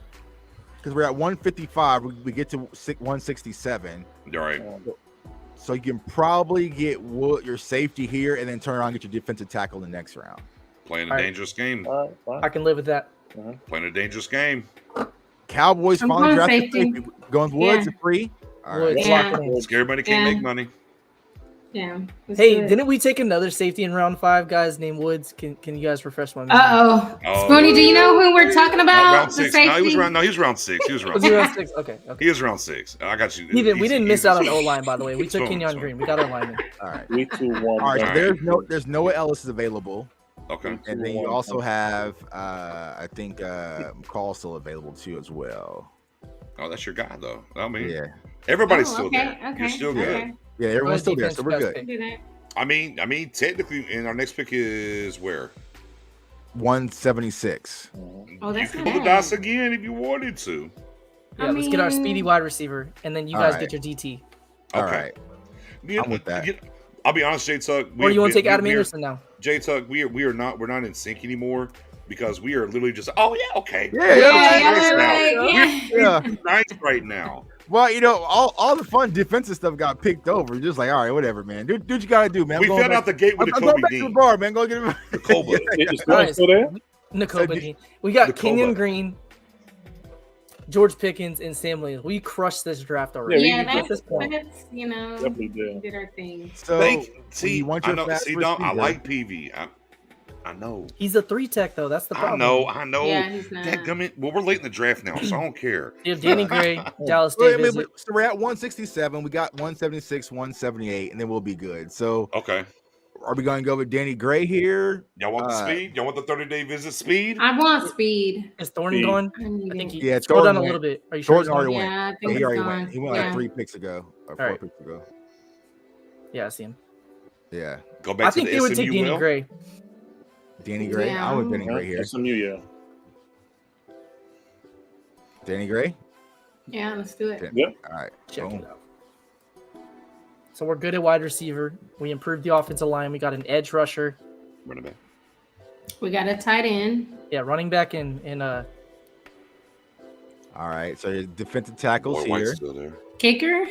because we're at 155. We get to 167. All right. So you can probably get your safety here and then turn around and get your defensive tackle in the next round. Playing a dangerous game. I can live with that. Playing a dangerous game. Cowboys finally drafted safety. Going Woods at 3. All right. Yeah. Scary money can't make money. Yeah. Hey, didn't we take another safety in round 5, guys, named Woods? Can you guys refresh my memory? Spoony, do you know who we're talking about? Round 6. No, he was round 6. He was round 6. Okay. He was round 6. I got you. We didn't miss out on O-line, by the way. We took Kenyon Green. We got our lineman. All right. 3, 2, 1. All right. So there's Noah Ellis is available. Okay. And then you also have I think McCall's still available too as well. Oh, that's your guy though. I mean, yeah. Everybody's still there. You're still good. Yeah, everyone's still there, so we're good. I mean, technically, and our next pick is where? 176. Oh, that's you can roll the dice again if you wanted to. Yeah, let's get our speedy wide receiver, and then you guys get your DT. All right. I'm with that. I'll be honest, J Tuck. Or you want to take Adam Anderson now? J Tuck, we're not in sync anymore because we are literally just okay. Yeah. We're nice right now. Well, all the fun defensive stuff got picked over. You're just like, all right, whatever, man. Do what you gotta do, man. We found out the gate with the Kobe Dean. To the bar, man. Go get him. Kobe. Nice. Nakoba Dean. We got Kenyon Green. George Pickens and Sam Williams. We crushed this draft already. Yeah, Yeah, At this point. that's Definitely did. did our thing. So See, you want I your know. fast See, Dom, I receiver. like PV. I know. He's a 3-tech though. That's the I problem. know. Yeah, he's not. Dadgummit. Well, we're late in the draft now, so I don't care. You have Danny Gray, Dallas Well, I Davis. mean, so we're at 167. We got 176, 178, and then we'll be good. So Okay. are we going to go with Danny Gray here? Y'all want the speed? Y'all want the 30-day visit speed? I want speed. Is Thornton gone? I need I think it. he Yeah, scroll down Thornton a little went. bit. Are you sure? Thornton already went. Yeah, I Yeah, think he he's already gone. went. He went Yeah. like 3 picks ago or 4 All right. picks ago. Yeah, I see him. Yeah, Go back I to think the they would take SMU Danny well. Gray. Danny Gray. Yeah. I'm with Danny Gray here. SMU, yeah. Danny Gray. Yeah, let's do it. Okay. Yep. All right. Check Boom. it out. So we're good at wide receiver. We improved the offensive line. We got an edge rusher. Running back. We got a tight end. Yeah, running back and All right. So your defensive tackles Boy, White's here. still there. Kicker.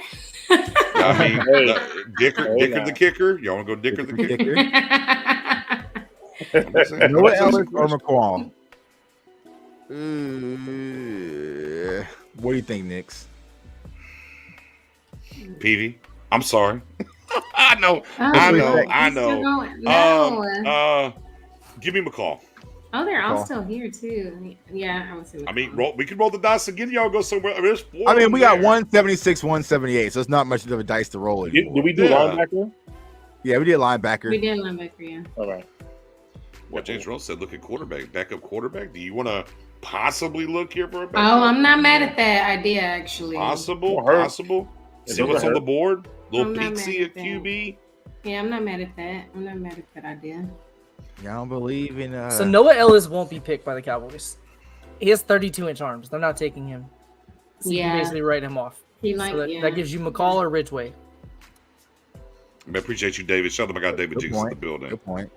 I mean, Hey. Dicker Hey, the now. kicker. Y'all want to go Dicker the kicker? I'm just saying. Noah That's a Ellis or question. McQuall? What do you think, Nix? PV. I'm sorry. I know. Oh, I know, he's I still know. going. No. Give me McCall. Oh, they're all McCall. still here too. Yeah, I would say. I mean, McCall. we can roll the dice again. Y'all go somewhere. There's four I mean, of we them got there. 176, 178, so it's not much of a dice to roll Did anymore. we do Yeah. linebacker? Yeah, we did linebacker. We did linebacker, yeah. All right. What James Rose said, look at quarterback, backup quarterback. Do you want to possibly look here for a Oh, backup? I'm not mad at that idea actually. Possible. Don't hurt. Possible. It See doesn't what's on hurt. the board. Little I'm not mad Pixie at at that. QB. Yeah, I'm not mad at that. I'm not mad at that idea. Yeah, I don't believe in. so Noah Ellis won't be picked by the Cowboys. He has 32-inch arms. They're not taking him. So you Yeah. can basically write him off. He like So that, yeah. that gives you McCall or Ridgeway. I appreciate you, David. Shout out to my guy David Good Jigs in point. the building. Good point.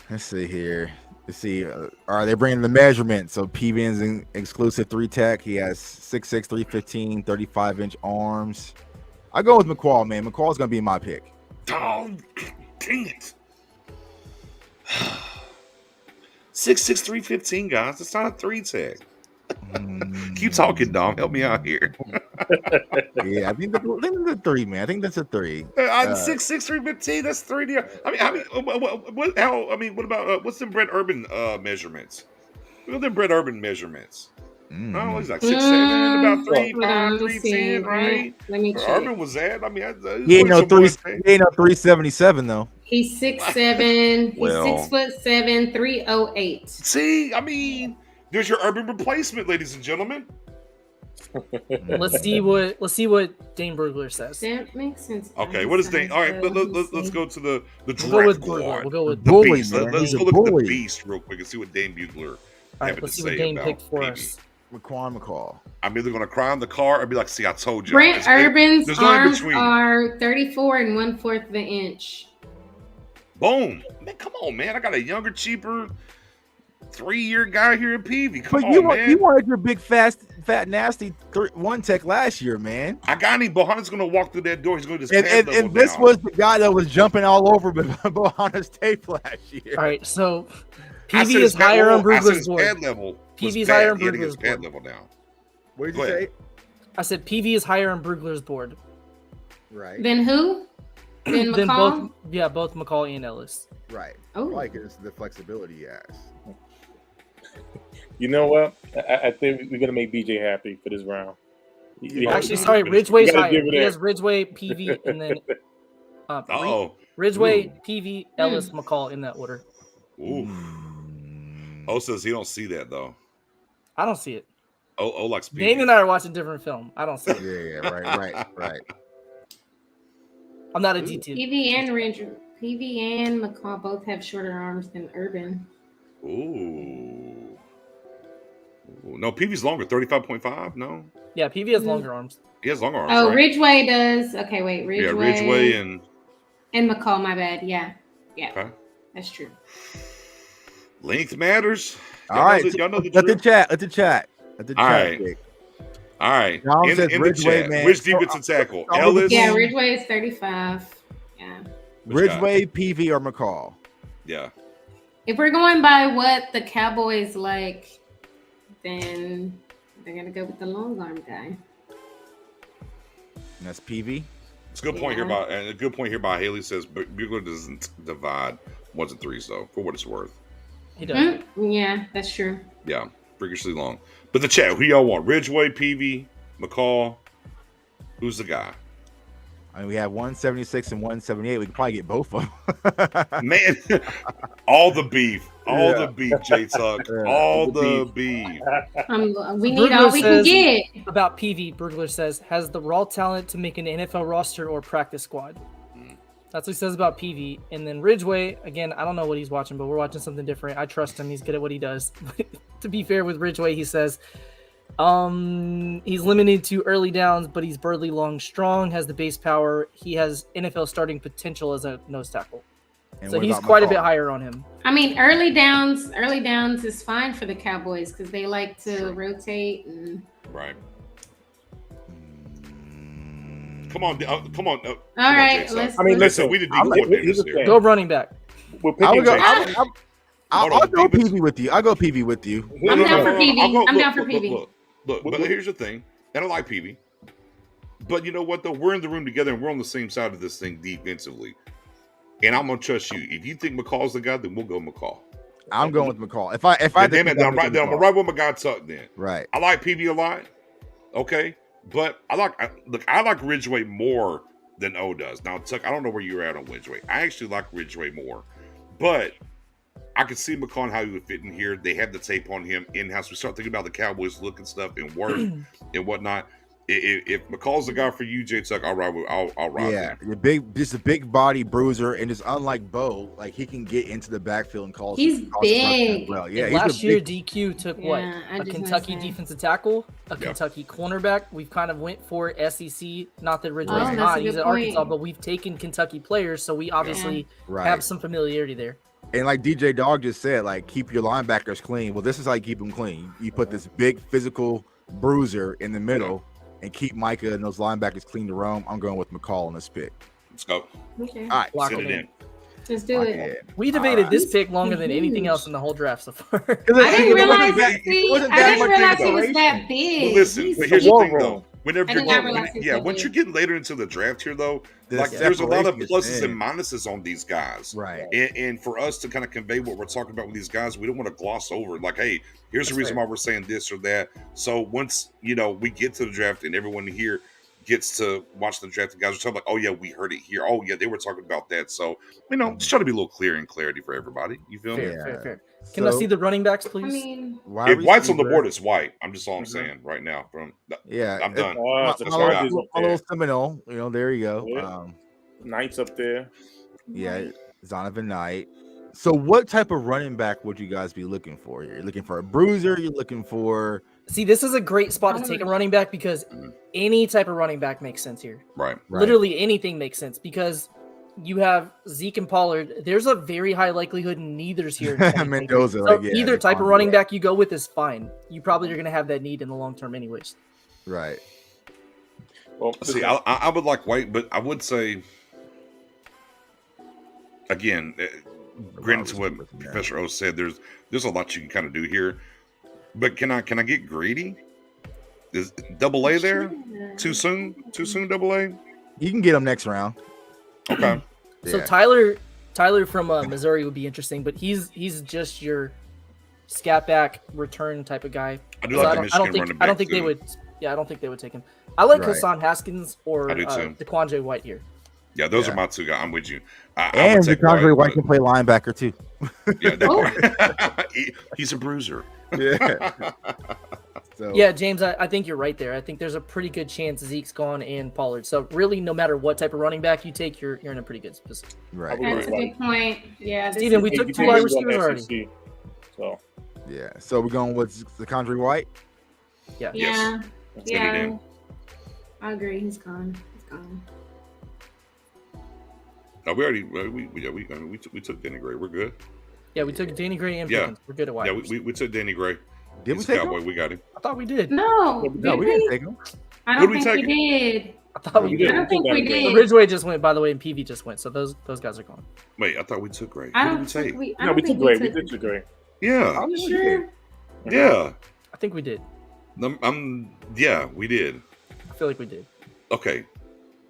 Let's see here. Let's see. Are they bringing the measurement? So PVN's an exclusive 3-tech. He has 6'6", 315, 35-inch arms. I go with McQuall, man. McQuall's gonna be my pick. Oh, dang it. 6'6", 315, guys. It's not a 3-tech. Keep talking, Dom. Help me out here. Yeah, I think the 3, man. I think that's a 3. I'm 6'6", 315. That's 3. What about what's the Brett Urban measurements? What are the Brett Urban measurements? Oh, he's like 6'7", about 3'5", Hold on, let me see. 310, right? Let me check. Urban was that? I mean, He ain't no 377 though. He's 6'7". He's Well. 6'7", 308. See, I mean, there's your Urban replacement, ladies and gentlemen. Let's see what Dane Brugler says. That makes sense. Okay, what is Dane? All right, let's go to the We'll draft go with board. Brugler. We'll go with The Bully, beast. man. Let's He's go a look at the bully. beast real quick and see what Dane Bugler All right, having let's to see what say Dane about picked for PB. us. McCall. I'm either going to cry in the car or be like, see, I told you. Brent Urban's there's no in arms between. are 34 and 1/4 of an inch. Boom. Man, come on, man. I got a younger, cheaper 3-year guy here in PV. Come But on, man. you wanted your big, fat, nasty 1-tech last year, man. I got him. Bohanna's going to walk through that door. He's going to just And this was the guy that was jumping all over Bohanna's tape last year. All right, so I PV said is his pad higher on level- I said Brugler's his board. pad level was PV's bad. higher on He had to get his Brugler's pad board. level down. What did Go you ahead. say? I said PV is higher on Brugler's board. Right. Then who? Then Then McCall? both McCall and Ellis. Right. Oh. I like it. It's the flexibility he has. You know what? I think we're gonna make BJ happy for this round. Actually, sorry, Ridgeway's gotta higher. give it He that. has Ridgeway, PV, and then Uh-oh. Ridgeway, PV, Ellis, McCall in that order. Ooh. O says he don't see that, though. I don't see it. O likes PV. Dane and I are watching different film. I don't see it. Yeah, right. I'm not a DT. PV and McCall both have shorter arms than Urban. Ooh. No, PV's longer. 35.5? No. Yeah, PV has longer arms. He has longer arms. Oh, right? Ridgeway does. Okay, wait. Ridgeway. Yeah, Ridgeway and. McCall, my bad. Yeah. Okay. That's true. Length matters. All right. Y'all know the Let the drill. chat. Let the chat. All right. pick. All right. John In says the Ridgeway, chat. man. Which defensive tackle? I'm Ellis? Yeah, Ridgeway is 35. Yeah. Which guy? Ridgeway, PV, or McCall. Yeah. If we're going by what the Cowboys like then they're gonna go with the long arm guy. And that's PV. It's a good point here by Haley says Bugler doesn't divide ones and threes though, for what it's worth. He does. Yeah, that's true. Yeah, freakishly long. But the chat, who y'all want? Ridgeway, PV, McCall. Who's the guy? I mean, we have 176 and 178. We could probably get both of them. Man, all the beef. The beef, J Tuck. All the beef. We need all we can get. About PV, Burglar says, has the raw talent to make an NFL roster or practice squad. That's what he says about PV. And then Ridgeway, again, I don't know what he's watching, but we're watching something different. I trust him. He's good at what he does. To be fair with Ridgeway, he says, he's limited to early downs, but he's burly, long, strong, has the base power. He has NFL starting potential as a nose tackle. And so he's quite a bit higher on him. I mean, early downs is fine for the Cowboys because they like to rotate. Right. Come on. All right. Listen, we didn't go running back. I'll go PV with you. I'll go PV with you. I'm down for PV. I'm down for PV. Look, but here's the thing, and I like PV. But you know what, though? We're in the room together, and we're on the same side of this thing defensively. And I'm going to trust you. If you think McCall's the guy, then we'll go McCall. I'm going with McCall. If I damn it, I'm right with my guy Tuck then. Right. I like PV a lot. Okay. But I like Ridgeway more than O does. Now, Tuck, I don't know where you're at on Ridgeway. I actually like Ridgeway more. But I could see McCall and how he would fit in here. They have the tape on him in-house. We start thinking about the Cowboys look and stuff and work and whatnot. If McCall's the guy for you, J Tuck, I'll ride. Yeah, just a big body bruiser, and just unlike Bo, like he can get into the backfield and cause. He's big. Well, yeah. Last year, DQ took a Kentucky defensive tackle, a Kentucky cornerback. We've kind of went for SEC. Not that Ridgeway's not; he's at Arkansas, but we've taken Kentucky players, so we obviously have some familiarity there. And like DJ Dog just said, like keep your linebackers clean. Well, this is how you keep them clean. You put this big physical bruiser in the middle. And keep Micah and those linebackers clean to roam. I'm going with McCall on this pick. Let's go. Okay. All right. Sit it in. Let's do it. We debated this pick longer than anything else in the whole draft so far. I didn't realize it was that big. Well, listen, but here's the thing, though. Once you're getting later into the draft here, though, there's a lot of pluses and minuses on these guys. Right. And for us to kind of convey what we're talking about with these guys, we don't want to gloss over it. Like, hey, here's the reason why we're saying this or that. So once, we get to the draft and everyone here gets to watch the draft, the guys are talking like, oh, yeah, we heard it here. Oh, yeah, they were talking about that. So, just try to be a little clear and clarity for everybody. You feel me? Fair. Can I see the running backs, please? I mean, if White's on the board, it's White. I'm just all I'm saying right now. I'm done. A little Seminole, there you go. Yeah. Knight's up there. Yeah, Zonovan Knight. So what type of running back would you guys be looking for? You're looking for a bruiser? You're looking for... See, this is a great spot to take a running back because any type of running back makes sense here. Right. Literally anything makes sense because you have Zeke and Pollard. There's a very high likelihood neither's here. Mendoza. So either type of running back you go with is fine. You probably are going to have that need in the long term anyways. Right. Well, see, I would like White, but I would say, again, granted to what Professor O said, there's a lot you can kind of do here. But can I get greedy? Is Double A there? Too soon? Double A? You can get him next round. Okay. So Tyler from Missouri would be interesting, but he's just your scat back return type of guy. I do like the Michigan running back. I don't think they would. Yeah, I don't think they would take him. I like Hassan Haskins or DeQuandre White here. Yeah, those are my two guys. I'm with you. And DeQuandre White can play linebacker too. Yeah, he's a bruiser. Yeah. Yeah, James, I think you're right there. I think there's a pretty good chance Zeke's gone and Pollard. So really, no matter what type of running back you take, you're in a pretty good position. Right. That's a good point. Yeah. Steven, we took 2 wide receivers already. So. Yeah. So we're going with DeQuandre White. Yeah. Yeah. Yes. Yeah. I agree. He's gone. No, we already we took Danny Gray. We're good. Yeah, we took Danny Gray and Pickens. We're good at wide. Yeah, we took Danny Gray. Did we take Cowboy? him? We got him. I thought we did. No, we didn't take him. I don't think we did. I thought we did. I don't think we did. Ridgeway just went, by the way, and PV just went. So those guys are gone. Wait, I thought we took Gray. I don't think we. No, we took Gray. We did take Gray. Yeah. Are you sure? Yeah. I think we did. Yeah, we did. I feel like we did. Okay.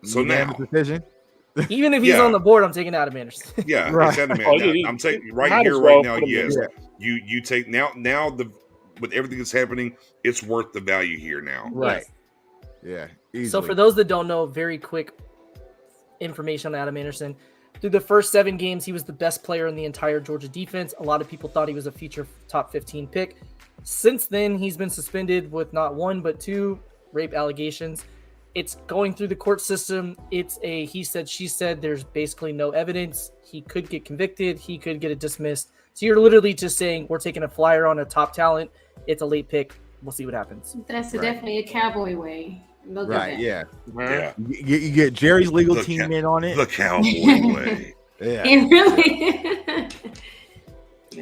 So now, decision. Even if he's on the board, I'm taking Adam Anderson. Yeah, Right. it's Adam. I'm taking might right here, as well right now. put him Yes, in. you take now with everything that's happening, it's worth the value here now. Right. Yeah. Easily. So for those that don't know, very quick information on Adam Anderson. Through the first 7 games, he was the best player in the entire Georgia defense. A lot of people thought he was a future top 15 pick. Since then, he's been suspended with not 1 but 2 rape allegations. It's going through the court system. It's a he said, she said. There's basically no evidence. He could get convicted. He could get it dismissed. So you're literally just saying we're taking a flyer on a top talent. It's a late pick. We'll see what happens. That's definitely a Cowboy way. Look at that. Yeah. Yeah. You get Jerry's legal team in on it. The Cowboy way. Yeah. It really.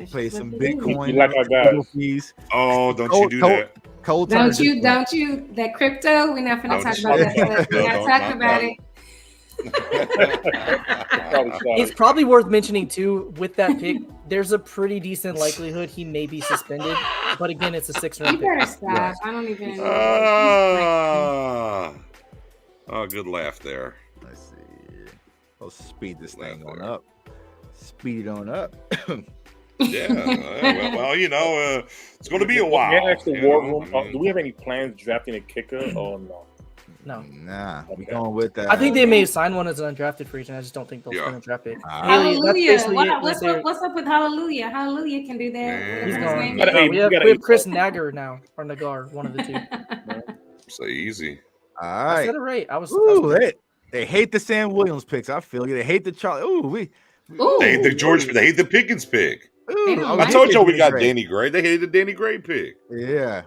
Play some What they do. Bitcoin. You like our guys. Fees. Oh, don't you do that? Cold Don't you that crypto? We're not gonna talk about that. We're not talking about it. It's probably worth mentioning too, with that pick, there's a pretty decent likelihood he may be suspended. But again, it's a 6th round You better pick. stop. Right. I don't even. Oh, good laugh there. Let's see. Let's speed this Laugh thing on there. up. Speed it on up. Yeah. Well, it's going to be a while. May I ask the you war know? room? I mean, Do we have any plans drafting a kicker or no? No. Nah, we Okay. going with that. I think they may sign one as an undrafted free agent. I just don't think they'll spend a draft pick. Hallelujah. That's basically it. What's up with Hallelujah? Hallelujah can do that. Man. He's What's his going. name? Hey, We you have gotta- Chris Nagar now, or Nagar, one of the two. Say easy. All I right. said it right. I was. Ooh, they hate the Sam Williams picks. I feel you. They hate the Charlie. Ooh. They hate the George. They hate the Pickens pick. They Ooh, don't I like told y'all we got Danny Danny Gray. They hated the Danny Gray pick. Yeah.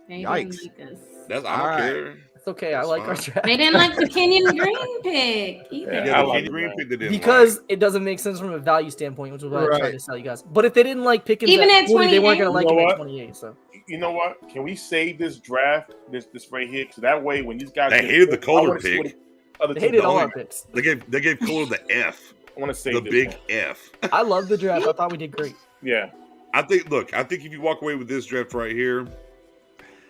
They Yikes. didn't like us. That's I All don't right. care. It's okay. I like our draft They didn't like the Kenyon Green pick either. Yeah, Yeah, I the like Kenny it, Green man. pick they didn't because like. it doesn't make sense from a value standpoint, which is what I Right. tried to tell you guys. But if they didn't like Pickens Even at 40, they weren't going to 28? like You him know at what? 28. So You know what? Can we save this draft, this right here? So that way, when these guys They get hated the picked, I Kohler wanna see what pick. Other they teams hated do. all only- our picks. They gave Kohler the F, I want to save the this big one. F. I love the draft. I thought we did great. Yeah. I think if you walk away with this draft right here,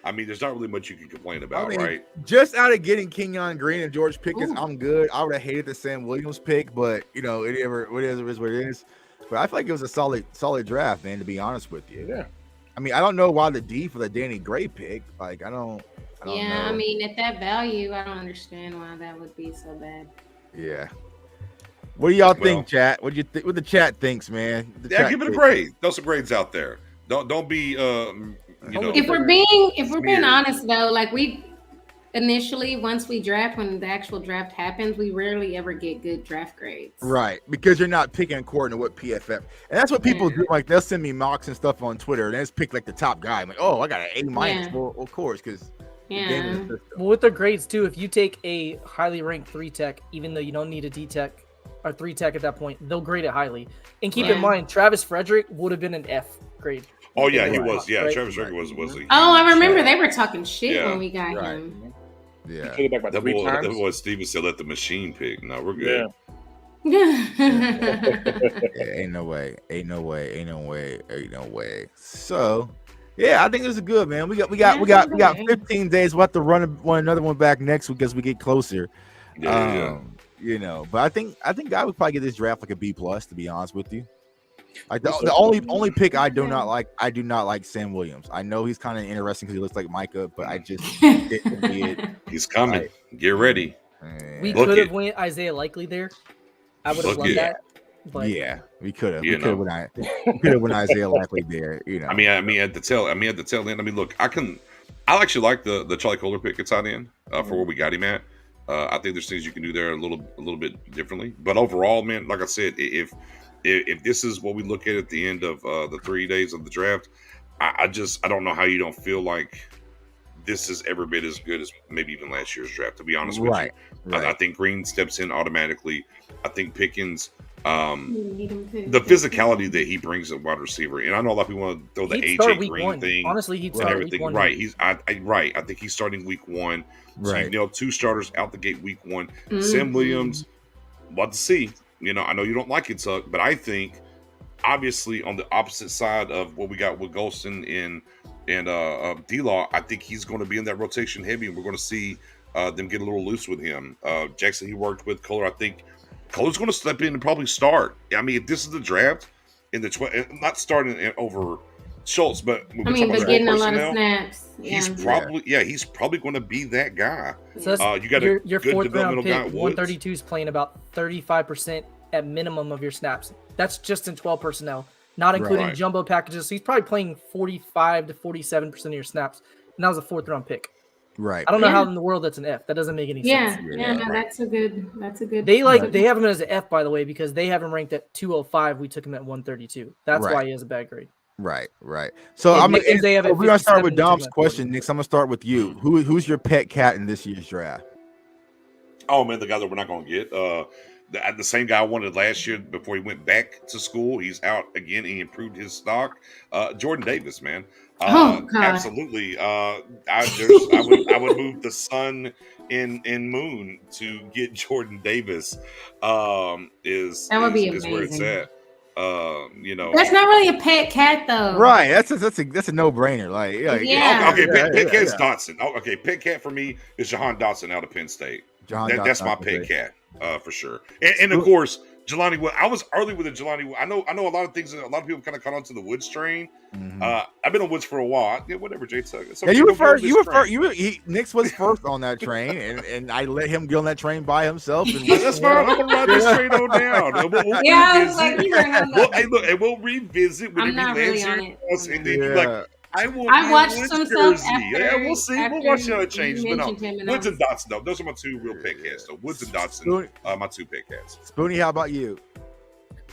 I mean, there's not really much you can complain about, right? Just out of getting Kenyon Green and George Pickens, I'm good. I would have hated the Sam Williams pick, but it is what it is. But I feel like it was a solid draft, man. To be honest with you, Yeah. I mean, I don't know why the D for the Danny Gray pick. Like, I don't Yeah, know. I mean, at that value, I don't understand why that would be so bad. Yeah. What do y'all Well- think, chat? What the chat thinks, man? The Yeah, chat give it a thinks. grade. Throw some grades out there. Don't be If we're being smeared. honest though, like we initially, once we draft, when the actual draft happens, we rarely ever get good draft grades. Right, because you're not picking according to what PFF, and that's what people do. Like, they'll send me mocks and stuff on Twitter, and they just pick like the top guy. I'm like, oh, I got an A minus. Yeah. Well, of course, because Yeah. Well, with their grades too, if you take a highly ranked 3 tech, even though you don't need a D tech or 3 tech at that point, they'll grade it highly. And keep in Right. mind, Travis Frederick would have been an F grade. Oh yeah, he Right. was. Yeah, Right. Travis Ricker was he? Oh, I remember Yeah. they were talking shit Yeah. when we got Right. him. He Yeah, played back by That 3 boy, times. that boy Steven said let the machine pick. No, we're Yeah. good. yeah, ain't no way. So, yeah, I think this is good, man. We got 15 days. We'll have to run another one back next week as we get closer. Yeah. But I think I would probably get this draft like a B plus, to be honest with you. Like the only pick I do not like Sam Williams. I know he's kind of interesting because he looks like Micah, but I just didn't see it. He's coming. Get ready. We Look could have it. went Isaiah Likely there. I would have Look loved it. that. But Yeah, we could have. You We could have went Isaiah Likely there. You know. I mean, at the tail end. I mean, look, I actually like the Charlie Kohler pick at tight end for where we got him at. I think there's things you can do there a little bit differently. But overall, man, like I said, if this is what we look at the end of the 3 days of the draft, I don't know how you don't feel like this is every bit as good as maybe even last year's draft. To be honest with you, I think Green steps in automatically. I think Pickens. The physicality that he brings at wide receiver, and I know a lot of people want to throw the he'd start AJ week Green 1. thing, Honestly, he'd and start week everything. 1. Right? I think he's starting week 1. So you nailed 2 starters out the gate week 1. Sam Williams, love to see. I know you don't like it, Tuck, but I think obviously on the opposite side of what we got with Golston in And D-Law, I think he's going to be in that rotation heavy, and we're going to see them get a little loose with him. Jackson, he worked with Kohler. I think Kohler's going to step in and probably start. I mean, if this is the draft in the not starting over Schultz, but I mean, but getting a lot of snaps. He's probably going to be that guy. So you got your fourth round pick, 132 is playing about 35% at minimum of your snaps. That's just in 12 personnel, not including jumbo packages. So he's probably playing 45 to 47% of your snaps. And that was a fourth round pick. Right. I don't know how in the world that's an F. That doesn't make any sense. Yeah, no, that's a good. They have him as an F, by the way, because they have him ranked at 205. We took him at 132. That's why he has a bad grade. Right. So we're gonna start with Dom's question. Nick, I'm gonna start with you. Who's your pet cat in this year's draft? Oh man, the guy that we're not gonna get. The same guy I wanted last year before he went back to school. He's out again. He improved his stock. Jordan Davis, man. Absolutely. I would move the sun and moon to get Jordan Davis. That would be amazing. Where it's at. That's not really a pet cat though. Right. That's a no-brainer. Pet cat's Dotson. Okay, pet cat for me is Jahan Dotson out of Penn State. That's my pet cat, for sure. And of course, Jelani Wood. I was early with the Jelani Wood. I know a lot of things. A lot of people kind of caught on to the Woods train. Mm-hmm. I've been on Woods for a while. Yeah, whatever, Jay Tuck. You were first. Nick was first on that train, and I let him get on that train by himself. And that's fine. I'm gonna ride this train on down. We'll revisit when I'm not really on it. And then you're like, I watched some stuff after. Yeah, we'll see. We'll watch how it changes. But no, Woods and Dotson, though. Those are my two real pet cats. So Woods and Dotson, my two pet cats. Spoonie, how about you?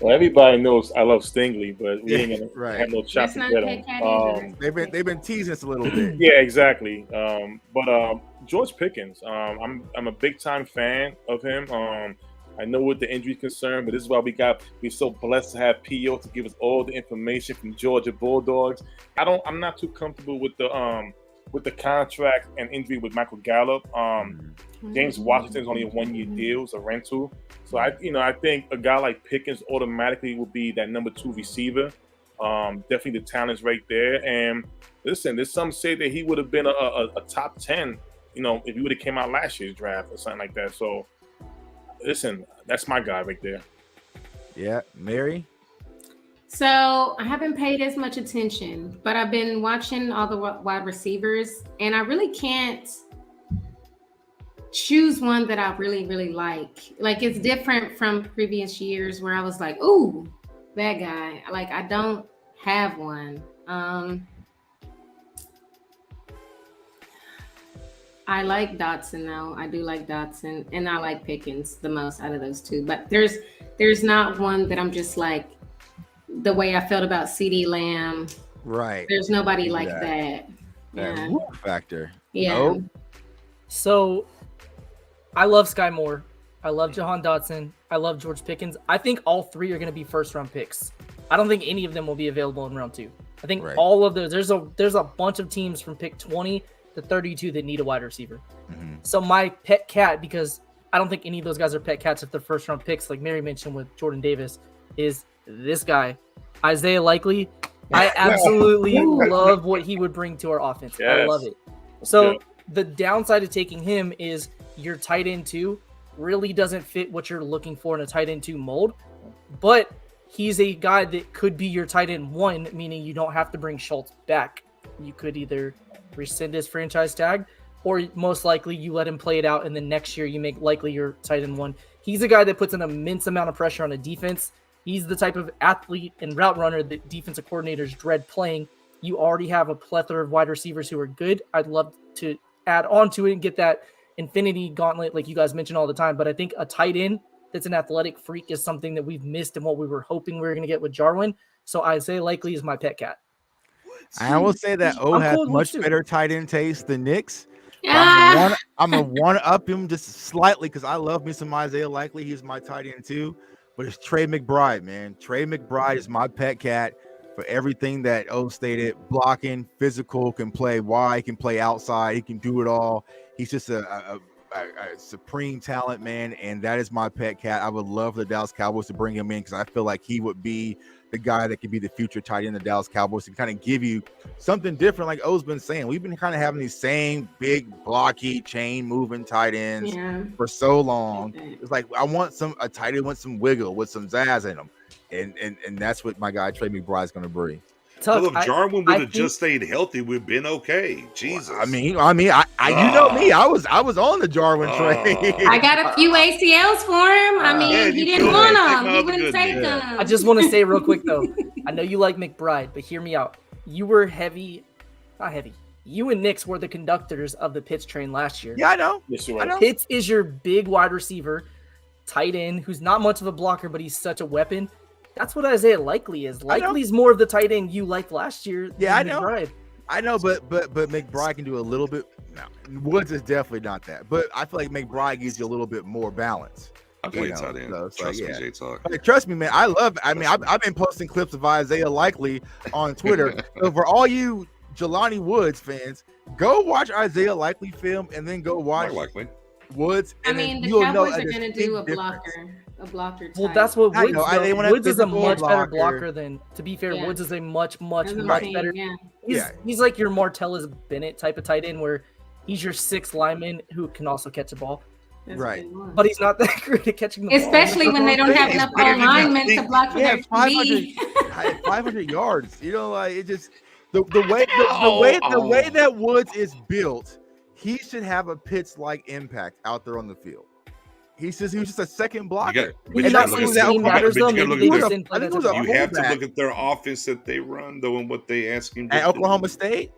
Well, everybody knows I love Stingley, but we ain't gonna have no shot to get him. They've been teasing us a little bit. Yeah, exactly. But George Pickens, I'm a big time fan of him. I know what the injury is concerned, but this is why we're so blessed to have PO to give us all the information from Georgia Bulldogs. I'm not too comfortable with the contract and injury with Michael Gallup. James Washington's only a 1-year deal, it's a rental. So I think a guy like Pickens automatically will be that number 2 receiver. Definitely the talent's right there. And listen, there's some say that he would have been a top 10, if he would have came out last year's draft or something like that. So listen, that's my guy right there. Yeah, Mary? So I haven't paid as much attention, but I've been watching all the wide receivers, and I really can't choose one that I really, really like. Like, it's different from previous years where I was like, ooh, that guy. Like, I don't have one. I like Dotson though. I do like Dotson, and I like Pickens the most out of those two. But there's not one that I'm just like the way I felt about CeeDee Lamb. Right. There's nobody like that. That factor. Yeah. Oh. So I love Sky Moore. I love Jahan Dotson. I love George Pickens. I think all three are going to be first round picks. I don't think any of them will be available in round 2. I think all of those. There's a bunch of teams from pick 20 to 32 that need a wide receiver. Mm-hmm. So my pet cat, because I don't think any of those guys are pet cats if they're first round picks, like Mary mentioned with Jordan Davis, is this guy, Isaiah Likely. I absolutely love what he would bring to our offense. Yes. I love it. So the downside of taking him is your tight end 2 really doesn't fit what you're looking for in a tight end 2 mold, but he's a guy that could be your tight end 1, meaning you don't have to bring Schultz back. You could either rescind his franchise tag, or most likely you let him play it out, and then next year you make Likely your tight end 1. He's a guy that puts an immense amount of pressure on a defense. He's the type of athlete and route runner that defensive coordinators dread playing. You already have a plethora of wide receivers who are good. I'd love to add on to it and get that infinity gauntlet like you guys mention all the time, but I think a tight end that's an athletic freak is something that we've missed and what we were hoping we were going to get with Jarwin. So Isaiah Likely is my pet cat. I will say that has much better tight end taste than Nick's. I'm gonna one up him just slightly because I love me some Isaiah Likely. He's my tight end too, but it's Trey McBride, man. Trey McBride is my pet cat for everything that O stated: blocking, physical, can play wide, can play outside, he can do it all. He's just a a supreme talent, man, and that is my pet cat. I would love the Dallas Cowboys to bring him in because I feel like he would be the guy that could be the future tight end of the Dallas Cowboys to kind of give you something different. Like O's been saying, we've been kind of having these same big, blocky, chain moving tight ends for so long. It's like I want a tight end with some wiggle, with some zazz in them, and that's what my guy Trey McBride is going to bring. Well, if Jarwin would have just stayed healthy, we'd been okay. Jesus. I mean, you know me. I was on the Jarwin train. I got a few ACLs for him. I mean, he didn't want them. He wouldn't take them. I just want to say real quick though. I know you like McBride, but hear me out. You were not heavy. You and Nix were the conductors of the Pitts train last year. Yeah, I know. Yes, you are. Pitts is your big wide receiver, tight end, who's not much of a blocker, but he's such a weapon. That's what Isaiah Likely is. Likely's more of the tight end you liked last year. Yeah, I know. McBride. I know, but McBride can do a little bit. No, Woods is definitely not that. But I feel like McBride gives you a little bit more balance. I played tight end. Trust me, J-Talk. Trust me, man. I've been posting clips of Isaiah Likely on Twitter. So for all you Jelani Woods fans, go watch Isaiah Likely film and then go watch Woods. I mean, the Cowboys are going to do a blocker type. Well, that's what Woods does. Woods is a much better blocker than, to be fair, Woods is a much better. Yeah. He's like your Martellus Bennett type of tight end where he's your sixth lineman who can also catch a ball. That's right. But he's not that great at catching the ball. Especially when they don't have enough linemen to block for their 500 yards. You know, like it just the way that Woods is built, he should have a Pitts-like impact out there on the field. He was just a second blocker. You have to look at their offense that they run, though, and what they ask him to at Oklahoma State.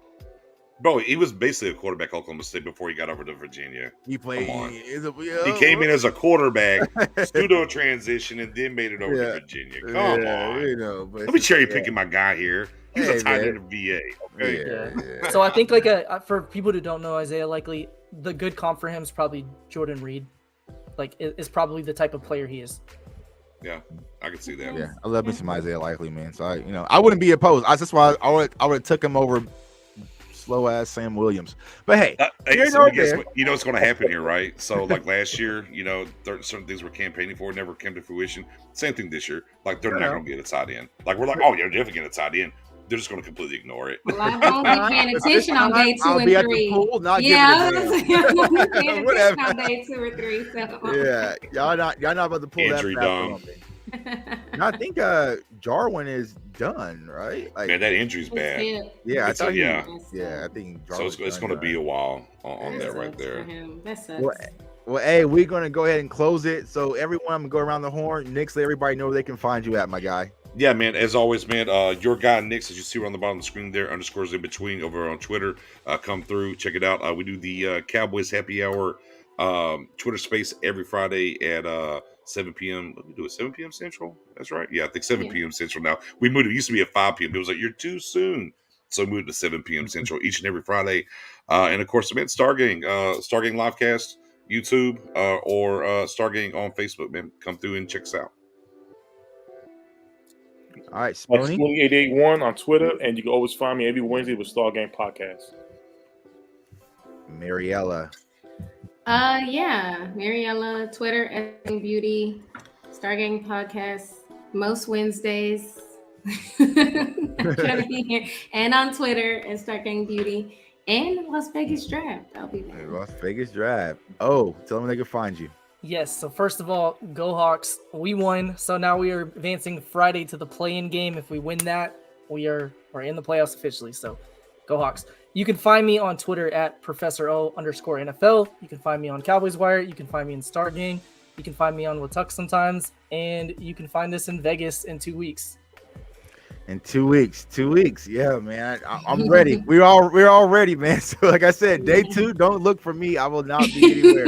Bro, he was basically a quarterback at Oklahoma State before he got over to Virginia. He played. He came in as a quarterback, pseudo transition, and then made it over to Virginia. Come on, let me cherry picking my guy here. He's a tight end of VA. Okay. Yeah. So I think for people who don't know Isaiah Likely, the good comp for him is probably Jordan Reed. Like, is probably the type of player he is. Yeah, I can see that. Yeah, I love me some Isaiah Likely, man. So I wouldn't be opposed. That's why I would have took him over slow ass Sam Williams. But hey, you know what's going to happen here, right? So like last year, certain things we're campaigning for never came to fruition. Same thing this year. Like they're not going to get a tight end. Like we're like, oh yeah, they're definitely getting a tight end. They're just going to completely ignore it. Well, I won't be paying attention on day 2 and 3. At the pool, not I won't be paying attention on day 2 or 3. So. Yeah, y'all not about to pull Injury that back on me. And I think Jarwin is done, right? Like, man, that injury's bad. Yeah, I think Jarwin's so it's going to be a while on that right there. That sucks. Well, hey, we're going to go ahead and close it. So everyone, I'm going to go around the horn. Nick, let everybody know where they can find you at, my guy. Yeah, man. As always, man, your guy, Nix, as you see right on the bottom of the screen there, _ in between over on Twitter. Come through. Check it out. We do the Cowboys Happy Hour Twitter space every Friday at 7 p.m. What do we do it? 7 p.m. Central? That's right. Yeah, I think 7 p.m. Central now. We moved it. It used to be at 5 p.m. It was like, you're too soon. So we moved to 7 p.m. Central each and every Friday. And, of course, man, Stargang Livecast, YouTube, or Stargang on Facebook, man. Come through and check us out. All right, Spoony. Spoony881 on Twitter, and you can always find me every Wednesday with Star Game Podcast. Mariella. Mariella, Twitter, Everything Beauty, Star Gang Podcast, most Wednesdays. Trying to be here. And on Twitter and Star Gang Beauty and Las Vegas Draft. I'll be there. Las Vegas Draft. Oh, tell them they can find you. Yes, so first of all, go Hawks. We won, so now we are advancing Friday to the play-in game. If we win that, we're in the playoffs officially, so go Hawks. You can find me on Twitter at @ProfessorO_NFL. You can find me on Cowboys Wire. You can find me in Star Gang. You can find me on Watuck sometimes, and you can find us in Vegas in 2 weeks. In 2 weeks. 2 weeks. Yeah, man. I'm ready. We're all ready, man. So like I said, day 2, don't look for me. I will not be anywhere.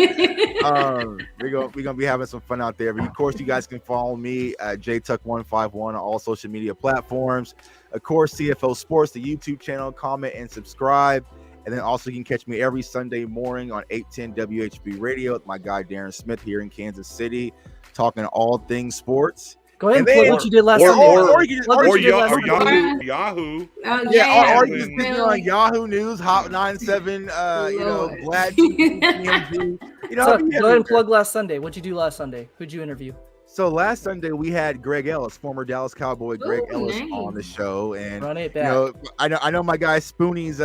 We're gonna be having some fun out there. But of course, you guys can follow me at JTuck151 on all social media platforms. Of course, CFO Sports, the YouTube channel, comment and subscribe. And then also you can catch me every Sunday morning on 810 WHB Radio with my guy Darren Smith here in Kansas City, talking all things sports. Go ahead and plug what you did last Sunday. Or Yahoo. Or you can see me on Yahoo News, Hot 97, Glad PMG. know, So I'll be go ahead and everywhere. plug last Sunday. What'd you do last Sunday? Who'd you interview? So last Sunday we had Greg Ellis, former Dallas Cowboy Greg Ooh, Ellis, nice. on the show, and Run it you back. know, I know my guy Spoonie's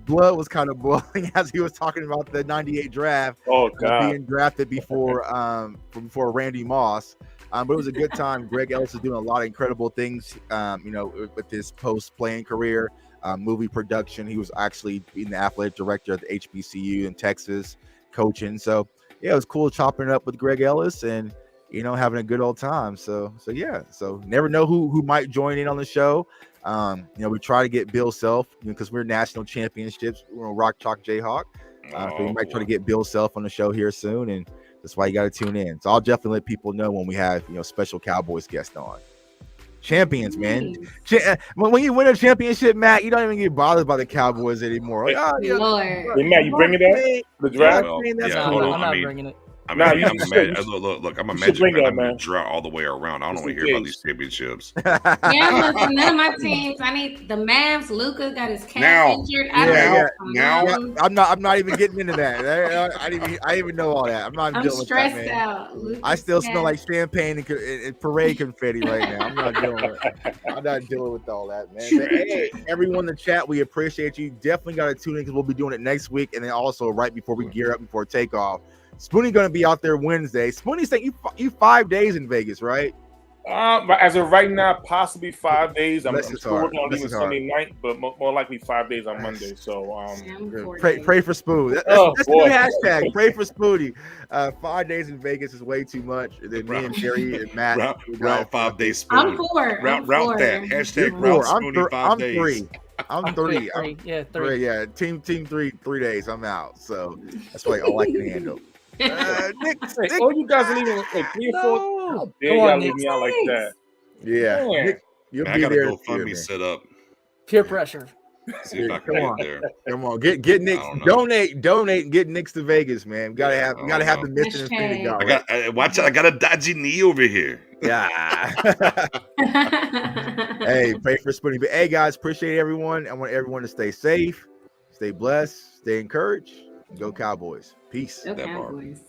blood was kind of boiling as he was talking about the '98 draft Oh God. being drafted before Randy Moss. But it was a good time. Greg Ellis is doing a lot of incredible things, you know, with his post-playing career, movie production. He was actually being the athletic director at the HBCU in Texas, coaching. So yeah, it was cool chopping it up with Greg Ellis and, you know, having a good old time. So yeah. So never know who might join in on the show. You know, we try to get Bill Self, you know, because we're national championships. We're on Rock Chalk Jayhawk. So we might try to get Bill Self on the show here soon, and that's why you got to tune in. So I'll definitely let people know when we have, you know, special Cowboys guests on. Champions, man. When you win a championship, Matt, you don't even get bothered by the Cowboys anymore. Like, oh, yeah, Lord. Hey, Matt, you bringing that? The draft? Well, that's yeah, cool. hold No, on. I'm not bringing it. I Nah, mean, you I'm should- mad. you should- Look, I'm a you should Magic bring fan. that, I'm in a man. drought all the way around. I don't Just want to in hear about case. these championships. Yeah, listen, none of my teams. I need the Mavs. Luca got his calf Now- injured. now- I'm not even getting into that. I didn't even know all that. I'm not even I'm dealing with that, stressed man. out. Luka's I still smell calf. like champagne and parade confetti right now. I'm not dealing with all that, man. But, hey, everyone in the chat, we appreciate you. Definitely got to tune in because we'll be doing it next week, and then also right before we gear up before takeoff. Spoonie going to be out there Wednesday. Spoonie saying you 5 days in Vegas, right? But as of right now, possibly 5 days. I'm Bless still his heart. working on Bless leaving his heart. Sunday night, but more likely 5 days on Monday. So Pray for Spoon. That's Oh, the boy. new hashtag. Pray for Spoonie. 5 days in Vegas is way too much. And then me and Jerry and Matt. Route 5 days I'm Spoonie. 4. Route that. Hashtag You're Route 4. Spoonie 5 days. I'm 3. Wait, 3. Yeah, 3. Three. Yeah, team 3 days. I'm out. So that's like all I can handle. Nick, hey, all you guys are leaving like 3 or 4. No. How Come dare on, y'all Nick. leave me out like that? yeah, Man. Nick, you'll Man, I be got a there. Too, GoFundMe man. set up. Peer pressure. See if I can Come on. get there. Come on, get Nick. I don't know. Donate, and get Nick's to Vegas, man. We gotta Yeah, have I don't the know. mission and to go. I got watch out. I got a dodgy knee over here. Yeah. Hey, pray for Spoonie. But hey, guys, appreciate everyone. I want everyone to stay safe, stay blessed, stay encouraged. Go Cowboys. Peace. Go That part. Cowboys.